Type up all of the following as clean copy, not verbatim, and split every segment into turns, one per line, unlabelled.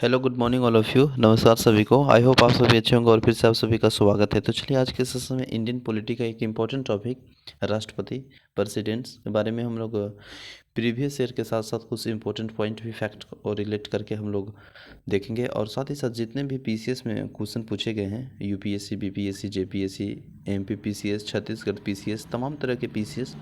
Hello good morning all of you. नमस्कार सभी को। आई होप आप सभी अच्छे होंगे और फिर से आप सभी का स्वागत है। तो चलिए आज के सेशन में इंडियन पॉलिटी का एक इम्पॉर्टेंट टॉपिक राष्ट्रपति प्रेसिडेंट्स के बारे में हम लोग प्रीवियस ईयर के साथ साथ कुछ इंपॉर्टेंट पॉइंट भी फैक्ट और रिलेट करके हम लोग देखेंगे और साथ ही साथ जितने भी पीसीएस में क्वेश्चन पूछे गए हैं UPSC, BPSC, JPSC, MP PCS, Chhattisgarh PCS, तमाम तरह के पीसीएस,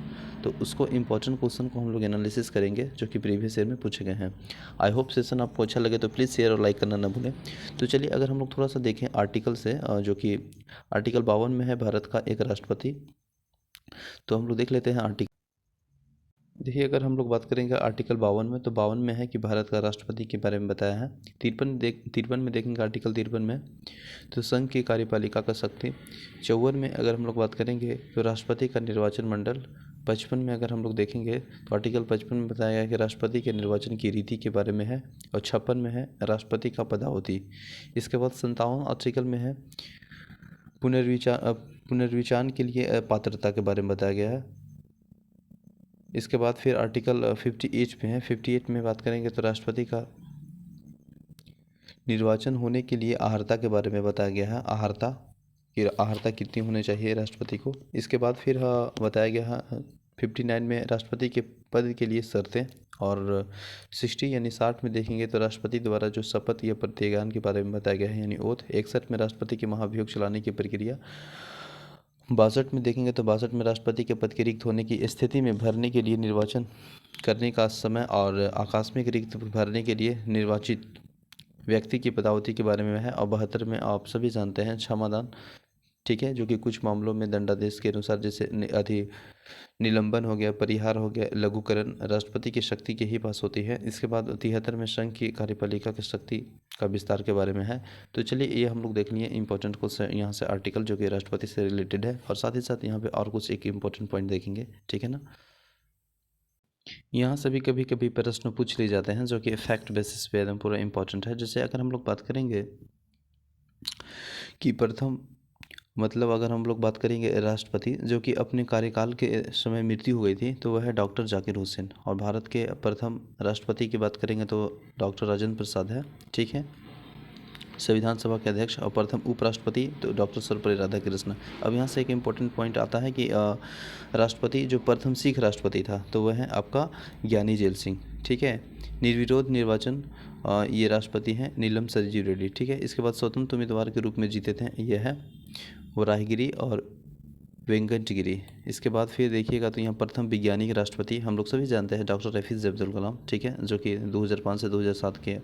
तो उसको इंपॉर्टेंट क्वेश्चन को हम लोग एनालिसिस करेंगे जो कि प्रीवियस ईयर में पूछे गए हैं। आई होप सेशन आपको अच्छा लगे तो प्लीज़ शेयर और लाइक करना ना भूलें। तो चलिए अगर हम लोग थोड़ा सा देखें आर्टिकल से जो कि आर्टिकल 52 में है भारत का एक राष्ट्रपति, तो हम लोग देख लेते हैं आर्टिकल। देखिए अगर हम लोग बात करेंगे आर्टिकल 52 में, तो 52 में है कि भारत का राष्ट्रपति के बारे में बताया है। 53 में देखेंगे आर्टिकल 53 में तो संघ की कार्यपालिका का शक्ति। 54 में अगर हम लोग बात करेंगे तो राष्ट्रपति का निर्वाचन मंडल। 55 में अगर हम लोग देखेंगे तो आर्टिकल 55 में बताया गया है कि राष्ट्रपति के निर्वाचन की रीति के बारे में है। और 56 में है राष्ट्रपति का पदावधि। इसके बाद 57 आर्टिकल में है पुनर्विचार के लिए पात्रता के बारे में बताया गया है। इसके बाद फिर आर्टिकल 58 में है। 58 में बात करेंगे तो राष्ट्रपति का निर्वाचन होने के लिए अहर्ता के बारे में बताया गया है। अहर्ता कितनी होनी चाहिए राष्ट्रपति को। इसके बाद फिर बताया गया है 59 में राष्ट्रपति के पद के लिए शर्तें। और 60 यानी 60 में देखेंगे तो राष्ट्रपति द्वारा जो शपथ या प्रतिज्ञान के बारे में बताया गया है यानी ओथ। 61 में राष्ट्रपति के महाभियोग चलाने की प्रक्रिया। 62 में देखेंगे तो 62 में राष्ट्रपति के पद के रिक्त होने की स्थिति में भरने के लिए निर्वाचन करने का समय और आकस्मिक रिक्त भरने के लिए निर्वाचित व्यक्ति की पदावधि के बारे में है। और 72 में आप सभी जानते हैं क्षमादान, ठीक है, जो कि कुछ मामलों में दंडादेश के अनुसार जैसे निलंबन हो गया, परिहार हो गया, लघुकरण राष्ट्रपति की शक्ति के ही पास होती है। इसके बाद 73 में संघ की कार्यपालिका की शक्ति का विस्तार के बारे में है। तो चलिए ये हम लोग देख लिए इंपॉर्टेंट कुछ यहाँ से आर्टिकल जो कि राष्ट्रपति से रिलेटेड है और साथ ही साथ यहाँ पे और कुछ एक इम्पोर्टेंट पॉइंट देखेंगे, ठीक है ना। यहाँ से भी कभी कभी प्रश्न पूछ लिए जाते हैं जो कि फैक्ट बेसिस पे एकदम पूरा इंपॉर्टेंट है। जैसे अगर हम लोग बात करेंगे कि प्रथम मतलब अगर हम लोग बात करेंगे राष्ट्रपति जो कि अपने कार्यकाल के समय मृत्यु हो गई थी तो वह है डॉक्टर जाकिर हुसैन। और भारत के प्रथम राष्ट्रपति की बात करेंगे तो डॉक्टर राजेंद्र प्रसाद है, ठीक है, संविधान सभा के अध्यक्ष। और प्रथम उपराष्ट्रपति तो डॉक्टर सर्वपल्ली राधाकृष्णन। अब यहाँ से एक इम्पोर्टेंट पॉइंट आता है कि राष्ट्रपति जो प्रथम सिख राष्ट्रपति था तो वह है आपका ज्ञानी जेल सिंह, ठीक है। निर्विरोध निर्वाचन ये राष्ट्रपति हैं नीलम सरीजी रेड्डी, ठीक है। इसके बाद स्वतंत्र उम्मीदवार के रूप में जीते थे ये है वराहगिरी और वेंकटगिरी। इसके बाद फिर देखिएगा तो यहाँ प्रथम वैज्ञानिक राष्ट्रपति हम लोग सभी जानते हैं डॉक्टर एपीजे अब्दुल कलाम, ठीक है, जो कि 2005 से 2007 के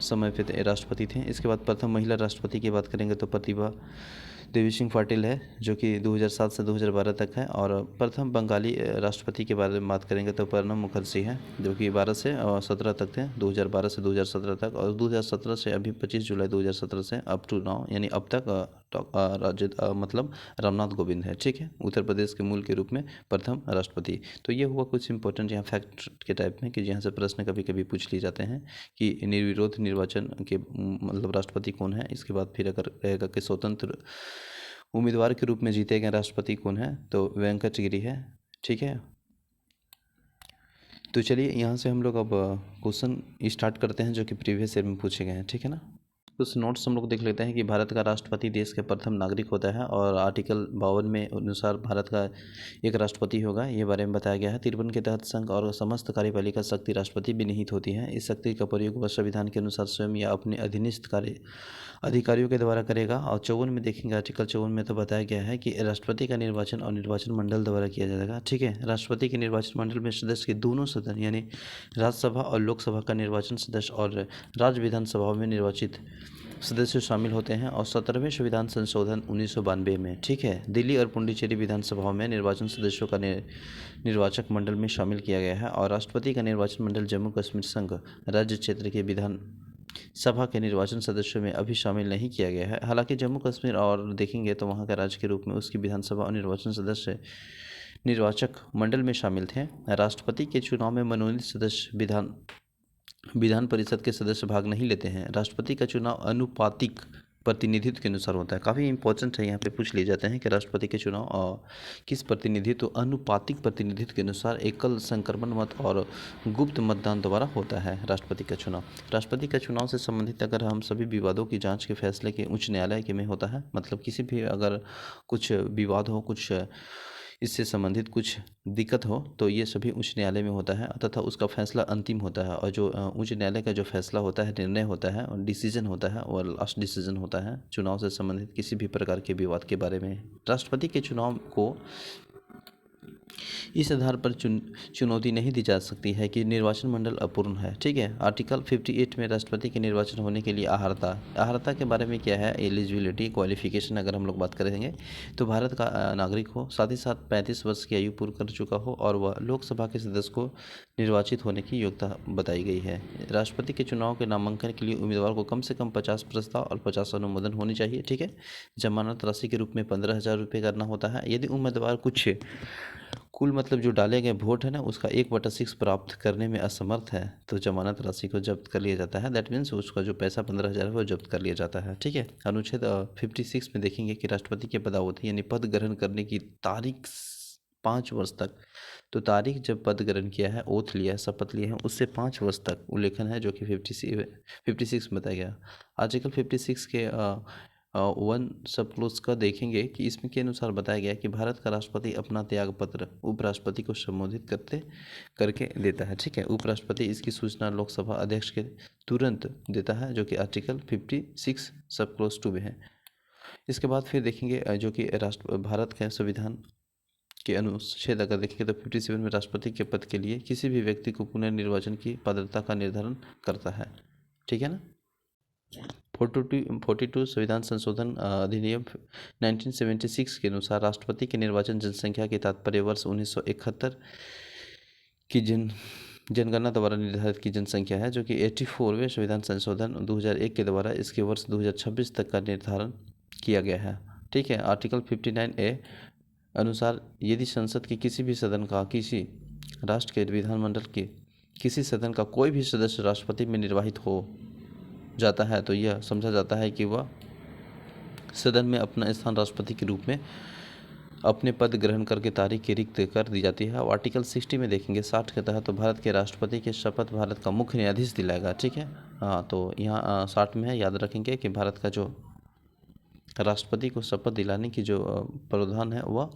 समय पे राष्ट्रपति थे। इसके बाद प्रथम महिला राष्ट्रपति की बात करेंगे तो प्रतिभा देवी सिंह पाटिल है जो कि 2007 से 2012 तक है। और प्रथम बंगाली राष्ट्रपति के बारे में बात करेंगे तो प्रणब मुखर्जी है जो कि 12 से 17 तक थे, 2012 से 2017 तक। और 2017 से अभी 25 जुलाई 2017 से अप टू नाउ यानी अब तक मतलब रामनाथ कोविंद है, ठीक है, उत्तर प्रदेश के मूल के रूप में प्रथम राष्ट्रपति। तो ये हुआ कुछ इंपॉर्टेंट यहाँ फैक्ट के टाइप में कि यहाँ से प्रश्न कभी कभी पूछ लिए जाते हैं कि निर्विरोध निर्वाचन के मतलब राष्ट्रपति कौन है। इसके बाद फिर अगर रहेगा कि स्वतंत्र उम्मीदवार के रूप में जीते गए राष्ट्रपति कौन है तो वेंकटगिरी है, ठीक है। तो चलिए यहाँ से हम लोग अब क्वेश्चन स्टार्ट करते हैं जो कि प्रीवियस ईयर में पूछे गए हैं, ठीक है ना। कुछ नोट्स हम लोग देख लेते हैं कि भारत का राष्ट्रपति देश के प्रथम नागरिक होता है और आर्टिकल 52 में अनुसार भारत का एक राष्ट्रपति होगा, ये बारे में बताया गया है। 53 के तहत संघ और समस्त कार्यपालिका शक्ति राष्ट्रपति भी निहित होती है। इस शक्ति का प्रयोग वह संविधान के अनुसार स्वयं या अपने अधीनस्थ अधिकारियों के द्वारा करेगा। और 54 में देखेंगे आर्टिकल 54 में तो बताया गया है कि राष्ट्रपति का निर्वाचन और निर्वाचन मंडल द्वारा किया जाएगा, ठीक है। राष्ट्रपति के निर्वाचन मंडल में सदस्य के दोनों सदन यानी राज्यसभा और लोकसभा का निर्वाचन सदस्य और राज्य विधानसभाओं में निर्वाचित सदस्य शामिल होते हैं। और 17वें संविधान संशोधन 1992 में, ठीक है, दिल्ली और पुडुचेरी विधानसभाओं में निर्वाचन सदस्यों का निर्वाचक मंडल में शामिल किया गया है। और राष्ट्रपति का निर्वाचन मंडल जम्मू कश्मीर संघ राज्य क्षेत्र के विधान सभा के निर्वाचन सदस्यों में अभी शामिल नहीं किया गया है। हालांकि जम्मू कश्मीर और देखेंगे तो वहाँ का राज्य के रूप में उसकी विधानसभा और निर्वाचन सदस्य निर्वाचक मंडल में शामिल थे। राष्ट्रपति के चुनाव में मनोनीत सदस्य विधान परिषद के सदस्य भाग नहीं लेते हैं। राष्ट्रपति का चुनाव अनुपातिक प्रतिनिधित्व के अनुसार होता है। काफ़ी इंपॉर्टेंट है, यहाँ पे पूछ लिए जाते हैं कि राष्ट्रपति के चुनाव किस प्रतिनिधित्व अनुपातिक प्रतिनिधित्व के अनुसार एकल संक्रमण मत और गुप्त मतदान द्वारा होता है राष्ट्रपति का चुनाव। राष्ट्रपति का चुनाव से संबंधित अगर हम सभी विवादों की जांच के फैसले के उच्च न्यायालय के में होता है। मतलब किसी भी अगर कुछ विवाद हो, कुछ इससे संबंधित कुछ दिक्कत हो, तो ये सभी उच्च न्यायालय में होता है तथा उसका फैसला अंतिम होता है। और जो उच्च न्यायालय का जो फैसला होता है, निर्णय होता है और डिसीजन होता है और लास्ट डिसीजन होता है चुनाव से संबंधित किसी भी प्रकार के विवाद के बारे में। राष्ट्रपति के चुनाव को इस आधार पर चुनौती नहीं दी जा सकती है कि निर्वाचन मंडल अपूर्ण है। ठीक है, आर्टिकल 58 में राष्ट्रपति के निर्वाचन होने के लिए अर्हता के बारे में क्या है, एलिजिबिलिटी क्वालिफिकेशन अगर हम लोग बात करेंगे तो भारत का नागरिक हो, साथ ही साथ 35 वर्ष की आयु पूर्ण कर चुका हो और वह लोकसभा के सदस्य को निर्वाचित होने की योग्यता बताई गई है। राष्ट्रपति के चुनाव के नामांकन के लिए उम्मीदवार को कम से कम 50 प्रस्ताव और 50 अनुमोदन होनी चाहिए। ठीक है, जमानत राशि के रूप में 15,000 रुपये करना होता है। यदि उम्मीदवार कुल मतलब जो डाले गए वोट है ना, उसका 1/6 प्राप्त करने में असमर्थ है तो जमानत राशि को जब्त कर लिया जाता है। दैट मीन्स उसका जो पैसा 15,000 है वो जब्त कर लिया जाता है। ठीक है, अनुच्छेद 56 में देखेंगे कि राष्ट्रपति के पदावधि यानी पद ग्रहण करने की तारीख 5 वर्ष तक। तो तारीख जब पद ग्रहण किया है, ओथ लिया है, शपथ लिया है, उससे 5 वर्ष तक उल्लेखन है, जो कि 56 में बताया गया। आर्टिकल 56 के 1 सब क्लोज का देखेंगे कि इसमें के अनुसार बताया गया कि भारत का राष्ट्रपति अपना त्याग पत्र उपराष्ट्रपति को संबोधित करके देता है। ठीक है, उपराष्ट्रपति इसकी सूचना लोकसभा अध्यक्ष के तुरंत देता है, जो कि आर्टिकल 56 सब क्लोज 2 में है। इसके बाद फिर देखेंगे जो कि भारत के संविधान के अनुच्छेद अगर देखेंगे तो 57 में राष्ट्रपति के पद के लिए किसी भी व्यक्ति को पुनर्निर्वाचन की पात्रता का निर्धारण करता है। ठीक है ना। 42 संविधान संशोधन अधिनियम 1976 के अनुसार राष्ट्रपति के निर्वाचन जनसंख्या के तात्पर्य वर्ष 1971 की जनगणना द्वारा निर्धारित की जनसंख्या है, जो कि 84वें संविधान संशोधन 2001 के द्वारा इसके वर्ष 2026 तक का निर्धारण किया गया है। ठीक है, आर्टिकल 59A अनुसार यदि संसद के किसी भी सदन का किसी राष्ट्र के विधानमंडल के किसी सदन का कोई भी सदस्य राष्ट्रपति में निर्वाचित हो जाता है तो यह समझा जाता है कि वह सदन में अपना स्थान राष्ट्रपति के रूप में अपने पद ग्रहण करके तारीख की रिक्त कर दी जाती है। और आर्टिकल 60 में देखेंगे 60 के तहत तो भारत के राष्ट्रपति की शपथ भारत का मुख्य न्यायाधीश दिलाएगा। ठीक है, हाँ, तो यहाँ 60 में है, याद रखेंगे कि भारत का जो राष्ट्रपति को शपथ दिलाने की जो प्रावधान है वह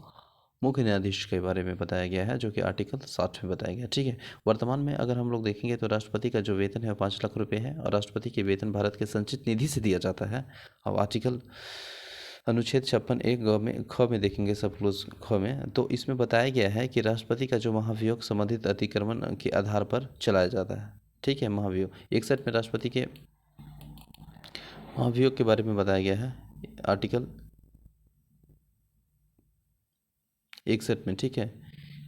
मुख्य न्यायाधीश के बारे में बताया गया है, जो कि आर्टिकल 60 में बताया गया। ठीक है, वर्तमान में अगर हम लोग देखेंगे तो राष्ट्रपति का जो वेतन है 5 लाख रुपए है और राष्ट्रपति के वेतन भारत के संचित निधि से दिया जाता है। अब आर्टिकल अनुच्छेद 56(1) ख में देखेंगे सब क्लोज ख में, तो इसमें बताया गया है कि राष्ट्रपति का जो महाभियोग संबंधित अतिक्रमण के आधार पर चलाया जाता है। ठीक है, महाभियोग 61 में राष्ट्रपति के महाभियोग के बारे में बताया गया है आर्टिकल 61 में। ठीक है,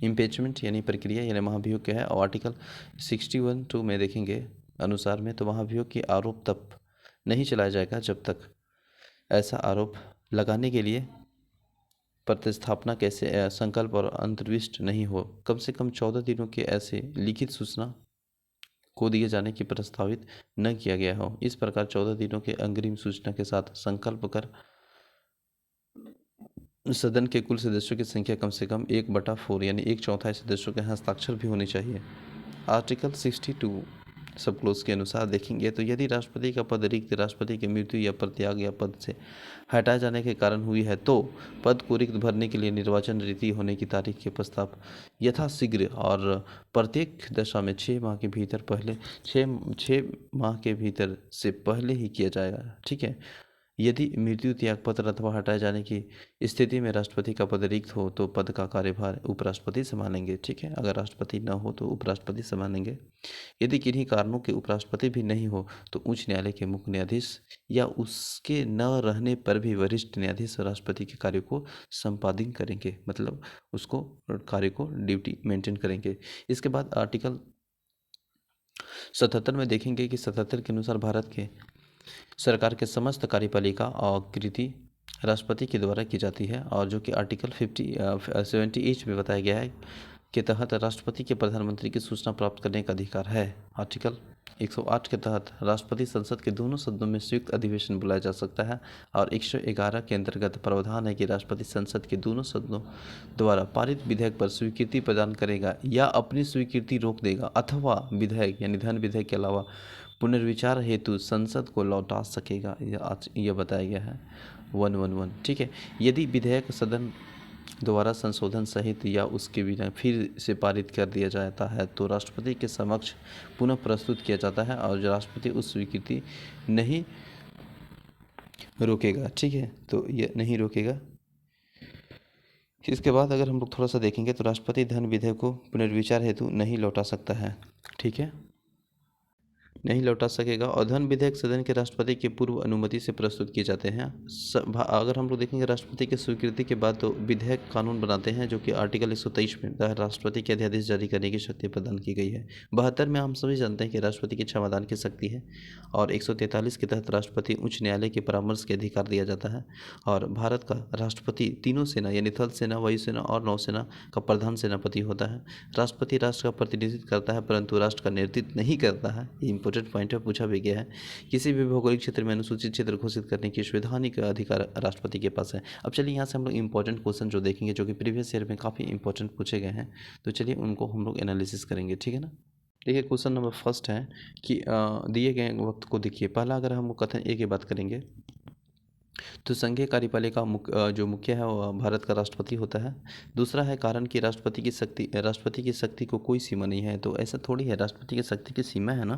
इम्पीचमेंट यानी प्रक्रिया यानी महाभियोग क्या है। और आर्टिकल 61(2) में देखेंगे अनुसार में तो महाभियोग की आरोप तब नहीं चलाया जाएगा जब तक ऐसा आरोप लगाने के लिए प्रतिस्थापना कैसे संकल्प और अंतर्विष्ट नहीं हो। कम से कम 14 दिनों के ऐसे लिखित सूचना को दिए जाने की प्रस्तावित न किया गया हो। इस प्रकार 14 दिनों के अग्रिम सूचना के साथ संकल्प कर सदन के कुल सदस्यों की संख्या कम से कम 1/4 यानी 1/4 सदस्यों के हस्ताक्षर भी होने चाहिए। आर्टिकल 62 सब क्लोज के अनुसार देखेंगे तो यदि राष्ट्रपति का पद रिक्त राष्ट्रपति की मृत्यु या परित्याग या पद से हटाए जाने के कारण हुई है तो पद को रिक्त भरने के लिए निर्वाचन रीति होने की तारीख के प्रस्ताव यथाशीघ्र और प्रत्येक दशा में 6 माह के भीतर पहले 6 माह के भीतर से पहले ही किया जाएगा। ठीक है, यदि मृत्यु त्यागपत्र अथवा हटाए जाने की स्थिति में राष्ट्रपति का पद रिक्त हो तो पद का कार्यभार उपराष्ट्रपति संभालेंगे। ठीक है, अगर राष्ट्रपति न हो तो उपराष्ट्रपति संभालेंगे। यदि किन्हीं कारणों के उपराष्ट्रपति भी नहीं हो तो उच्च न्यायालय के मुख्य न्यायाधीश या उसके न रहने पर भी वरिष्ठ न्यायाधीश राष्ट्रपति के कार्य को संपादन करेंगे, मतलब उसको कार्य को ड्यूटी मेंटेन करेंगे। इसके बाद आर्टिकल 77 में देखेंगे कि 77 के अनुसार भारत के सरकार के समस्त कार्यपालिका और कृति राष्ट्रपति के द्वारा की जाती है और जो कि आर्टिकल 78 में बताया गया है के तहत राष्ट्रपति के प्रधानमंत्री की सूचना प्राप्त करने का अधिकार है। आर्टिकल 108 के तहत राष्ट्रपति संसद के दोनों सदनों में संयुक्त अधिवेशन बुलाया जा सकता है। और 111 के अंतर्गत प्रावधान है कि राष्ट्रपति संसद के दोनों सदनों द्वारा पारित विधेयक पर स्वीकृति प्रदान करेगा या अपनी स्वीकृति रोक देगा, अथवा विधेयक या निधन विधेयक के अलावा पुनर्विचार हेतु संसद को लौटा सकेगा। यह बताया गया है 111। ठीक है, यदि विधेयक सदन द्वारा संशोधन सहित या उसके बिना फिर से पारित कर दिया जाता है तो राष्ट्रपति के समक्ष पुनः प्रस्तुत किया जाता है और राष्ट्रपति उस स्वीकृति नहीं रोकेगा। ठीक है, तो यह नहीं रोकेगा। इसके बाद अगर हम लोग थोड़ा सा देखेंगे तो राष्ट्रपति धन विधेयक को पुनर्विचार हेतु नहीं लौटा सकता है। ठीक है, नहीं लौटा सकेगा। और धन विधेयक सदन के राष्ट्रपति की पूर्व अनुमति से प्रस्तुत किए जाते हैं। अगर हम लोग देखेंगे राष्ट्रपति की स्वीकृति के बाद तो विधेयक कानून बनाते हैं, जो कि आर्टिकल 123 में राष्ट्रपति के अध्यादेश जारी करने की शक्ति प्रदान की गई है। 72 में हम सभी जानते हैं कि राष्ट्रपति की क्षमादान की शक्ति है। और 143 के तहत राष्ट्रपति उच्च न्यायालय के परामर्श के अधिकार दिया जाता है। और भारत का राष्ट्रपति तीनों सेना यानी थल सेना, वायुसेना और नौसेना का प्रधान सेनापति होता है। राष्ट्रपति राष्ट्र का प्रतिनिधित्व करता है परंतु राष्ट्र का नेतृत्व नहीं करता है। इंपॉर्टेंट पॉइंट है, पूछा भी गया है। किसी भी भौगोलिक क्षेत्र में अनुसूचित क्षेत्र घोषित करने की संवैधानिक अधिकार राष्ट्रपति के पास है। अब चलिए यहाँ से हम लोग इंपॉर्टेंट क्वेश्चन जो देखेंगे, जो कि प्रीवियस ईयर में काफ़ी इंपॉर्टेंट पूछे गए हैं, तो चलिए उनको हम लोग एनालिसिस करेंगे। ठीक है ना। देखिए क्वेश्चन नंबर फर्स्ट है कि दिए गए वक्त को देखिए। पहला अगर हम कथन ए की बात करेंगे तो संघीय कार्यपालिका जो मुख्य है वो भारत का राष्ट्रपति होता है। दूसरा है कारण कि राष्ट्रपति की शक्ति को कोई सीमा नहीं है। तो ऐसा थोड़ी है, राष्ट्रपति की शक्ति की सीमा है ना।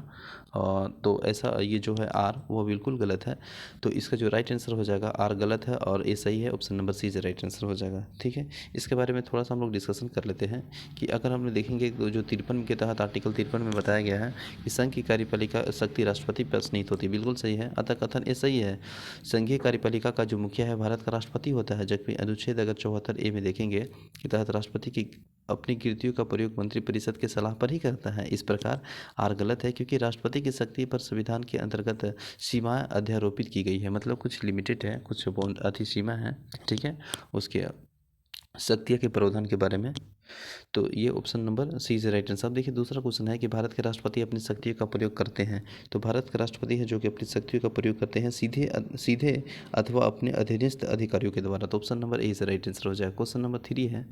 तो ऐसा ये जो है आर वो बिल्कुल गलत है। तो इसका जो राइट आंसर हो जाएगा आर गलत है और ए सही है। ऑप्शन नंबर सी से राइट आंसर हो जाएगा। ठीक है, इसके बारे में थोड़ा सा हम लोग डिस्कशन कर लेते हैं कि अगर हम लोग देखेंगे तो जो 53 के तहत आर्टिकल 53 में बताया गया है कि संघ की कार्यपालिका शक्ति राष्ट्रपति पर स्नीत होती, बिल्कुल सही है। अतः कथन ए सही है। संघीय कार्यपालिका का जो मुखिया है भारत का राष्ट्रपति होता है। जबकि अनुच्छेद अगर 74 ए में देखेंगे कि तहत राष्ट्रपति की अपनी कृतियों का प्रयोग मंत्रिपरिषद के सलाह पर ही करता है। इस प्रकार आर गलत है क्योंकि राष्ट्रपति की शक्ति पर संविधान के अंतर्गत सीमाएं अध्यारोपित की गई है, मतलब कुछ लिमिटेड है, कुछ अति सीमा है। ठीक है, उसके शक्तियों के प्रावधान के बारे में। तो ये ऑप्शन नंबर सी से राइट आंसर। अब देखिए दूसरा क्वेश्चन है कि भारत के राष्ट्रपति अपनी शक्तियों का प्रयोग करते हैं। तो भारत का राष्ट्रपति है जो कि अपनी शक्तियों का प्रयोग करते हैं सीधे अथवा अपने अधीनस्थ अधिकारियों के द्वारा। तो ऑप्शन नंबर ए से राइट आंसर हो जाएगा। क्वेश्चन नंबर 3 है।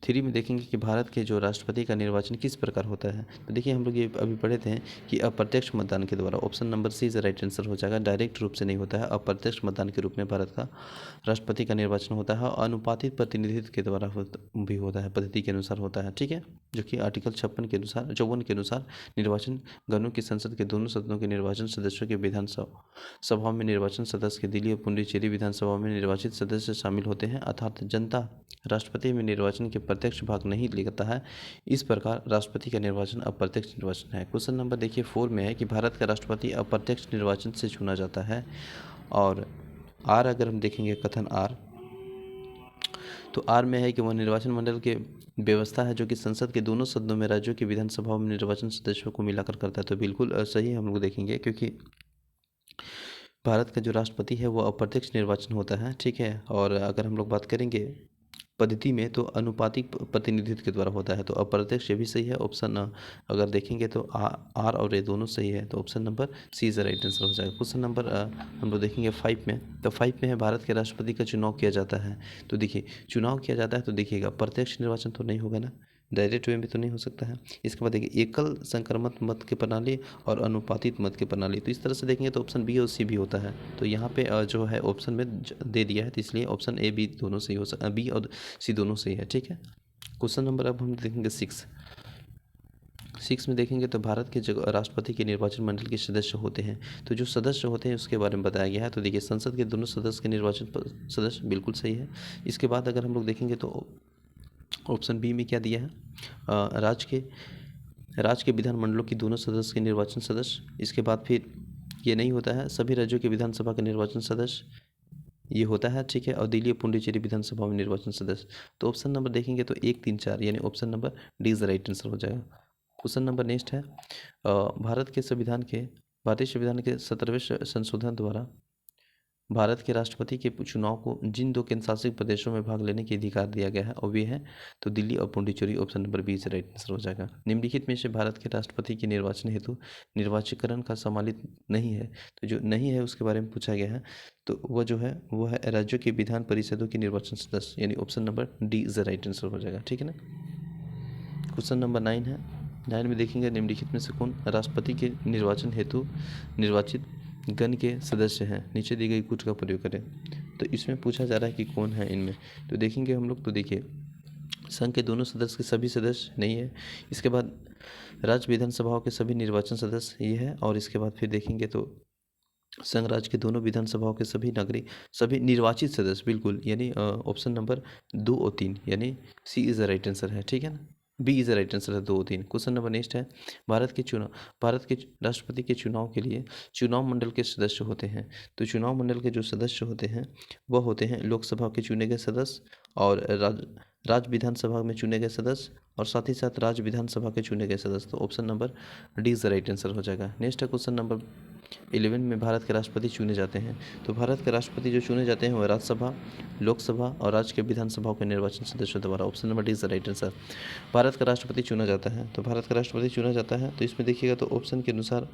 3 में देखेंगे कि भारत के जो राष्ट्रपति का निर्वाचन किस प्रकार होता है। तो देखिए हम लोग ये अभी पढ़े थे कि अप्रत्यक्ष मतदान के द्वारा। ऑप्शन नंबर सी से राइट आंसर हो जाएगा। डायरेक्ट रूप से नहीं होता है, अप्रत्यक्ष मतदान के रूप में भारत का राष्ट्रपति का निर्वाचन होता है और अनुपातित प्रतिनिधित्व के द्वारा भी होता है, पद्धति के अनुसार होता है। ठीक है, जो कि आर्टिकल 56 के अनुसार 54 के अनुसार निर्वाचन गणों की संसद के दोनों सदनों के निर्वाचन सदस्यों के विधानसभा में निर्वाचन सदस्य के दिल्ली और पुडुचेरी विधानसभा में निर्वाचित सदस्य शामिल होते हैं, अर्थात जनता राष्ट्रपति में निर्वाचन के प्रत्यक्ष भाग नहीं लेता है। इस प्रकार राष्ट्रपति का निर्वाचन अप्रत्यक्ष निर्वाचन है। क्वेश्चन नंबर देखिए 4 में है कि भारत का राष्ट्रपति अप्रत्यक्ष निर्वाचन से चुना जाता है। और आर अगर हम देखेंगे कथन आर, तो आर में है कि वह निर्वाचन मंडल के व्यवस्था है जो कि संसद के दोनों सदनों में राज्यों की विधानसभाओं में निर्वाचन सदस्यों को मिलाकर करता है। तो बिल्कुल सही हम लोग देखेंगे क्योंकि भारत का जो राष्ट्रपति है वो अप्रत्यक्ष निर्वाचन होता है। ठीक है, और अगर हम लोग बात करेंगे पद्धति में तो अनुपातिक प्रतिनिधित्व के द्वारा होता है। तो अप्रत्यक्ष ये भी सही है। ऑप्शन अगर देखेंगे तो आर और ए दोनों सही है। तो option number C is right answer हो जाएगा। क्वेश्चन नंबर हम लोग देखेंगे 5 में। तो 5 में है भारत के राष्ट्रपति का चुनाव किया जाता है। तो देखिए चुनाव किया जाता है तो देखिएगा प्रत्यक्ष निर्वाचन तो नहीं होगा ना, डायरेक्ट वे में तो नहीं हो सकता है। इसके बाद देखिए एकल संक्रमण मत के प्रणाली और अनुपातित मत के प्रणाली। तो इस तरह से देखेंगे तो ऑप्शन बी और सी भी होता है। तो यहाँ पे जो है ऑप्शन में दे दिया है, तो इसलिए ऑप्शन ए बी दोनों सही हो सकता, बी और सी दोनों सही है। ठीक है, क्वेश्चन नंबर अब हम देखेंगे 6 में देखेंगे तो भारत के जो राष्ट्रपति के निर्वाचन मंडल के सदस्य होते हैं। तो जो सदस्य होते हैं उसके बारे में बताया गया है। तो देखिए संसद के दोनों सदस्य के निर्वाचन सदस्य बिल्कुल सही है। इसके बाद अगर हम लोग देखेंगे तो ऑप्शन बी में क्या दिया है, राज्य के विधानमंडलों की दोनों सदस्य के निर्वाचन सदस्य। इसके बाद फिर ये नहीं होता है, सभी राज्यों के विधानसभा के निर्वाचन सदस्य ये होता है। ठीक है, और दिल्ली और पुडुचेरी विधानसभा में निर्वाचन सदस्य। तो ऑप्शन नंबर देखेंगे तो 1 3 4 यानी option number D is right answer हो जाएगा। क्वेश्चन नंबर नेक्स्ट है भारतीय संविधान के 17वें संशोधन द्वारा भारत के राष्ट्रपति के चुनाव को जिन दो केंद्र शासित प्रदेशों में भाग लेने के अधिकार दिया गया है और वे हैं तो दिल्ली और पुडुचेरी। ऑप्शन नंबर बी से राइट आंसर हो जाएगा। निम्नलिखित में से भारत के राष्ट्रपति के निर्वाचन हेतु निर्वाचीकरण का सम्मिलित नहीं है, तो जो नहीं है उसके बारे में पूछा गया है, तो वह जो है वो है राज्यों की विधान परिषदों के निर्वाचन सदस्य, यानी option number D is the right answer हो जाएगा। ठीक है ना। क्वेश्चन नंबर 9 है। 9 में देखेंगे निम्नलिखित में से कौन राष्ट्रपति के निर्वाचन हेतु निर्वाचित गण के सदस्य हैं, नीचे दी गई कूट का प्रयोग करें। तो इसमें पूछा जा रहा है कि कौन है इनमें, तो देखेंगे हम लोग, तो देखिए संघ के दोनों सदस्य के सभी सदस्य नहीं है। इसके बाद राज्य विधानसभाओं के सभी निर्वाचन सदस्य ये है, और इसके बाद फिर देखेंगे तो संघ राज्य के दोनों विधानसभाओं के सभी नागरिक सभी निर्वाचित सदस्य, बिल्कुल, यानी ऑप्शन नंबर 2 और 3, यानी C is the right answer है। ठीक है ना, B is the right answer है 2 और 3। क्वेश्चन नंबर नेक्स्ट है। भारत के राष्ट्रपति के चुनाव के लिए चुनाव मंडल के सदस्य होते हैं, तो चुनाव मंडल के जो सदस्य होते हैं वह होते हैं लोकसभा के चुने गए सदस्य और राज्य विधानसभा में चुने गए सदस्य और साथ ही साथ राज्य विधानसभा के चुने गए सदस्य। तो option number D is the right answer हो जाएगा। नेक्स्ट है क्वेश्चन नंबर 11 में भारत के राष्ट्रपति चुने जाते हैं, तो भारत के राष्ट्रपति जो चुने जाते हैं वह राज्यसभा, लोकसभा और राज्य के विधानसभाओं के निर्वाचन सदस्यों द्वारा। Option number D is the right answer. Bharat का राष्ट्रपति चुना जाता है, तो भारत का राष्ट्रपति चुना जाता है, तो इसमें देखिएगा तो ऑप्शन के अनुसार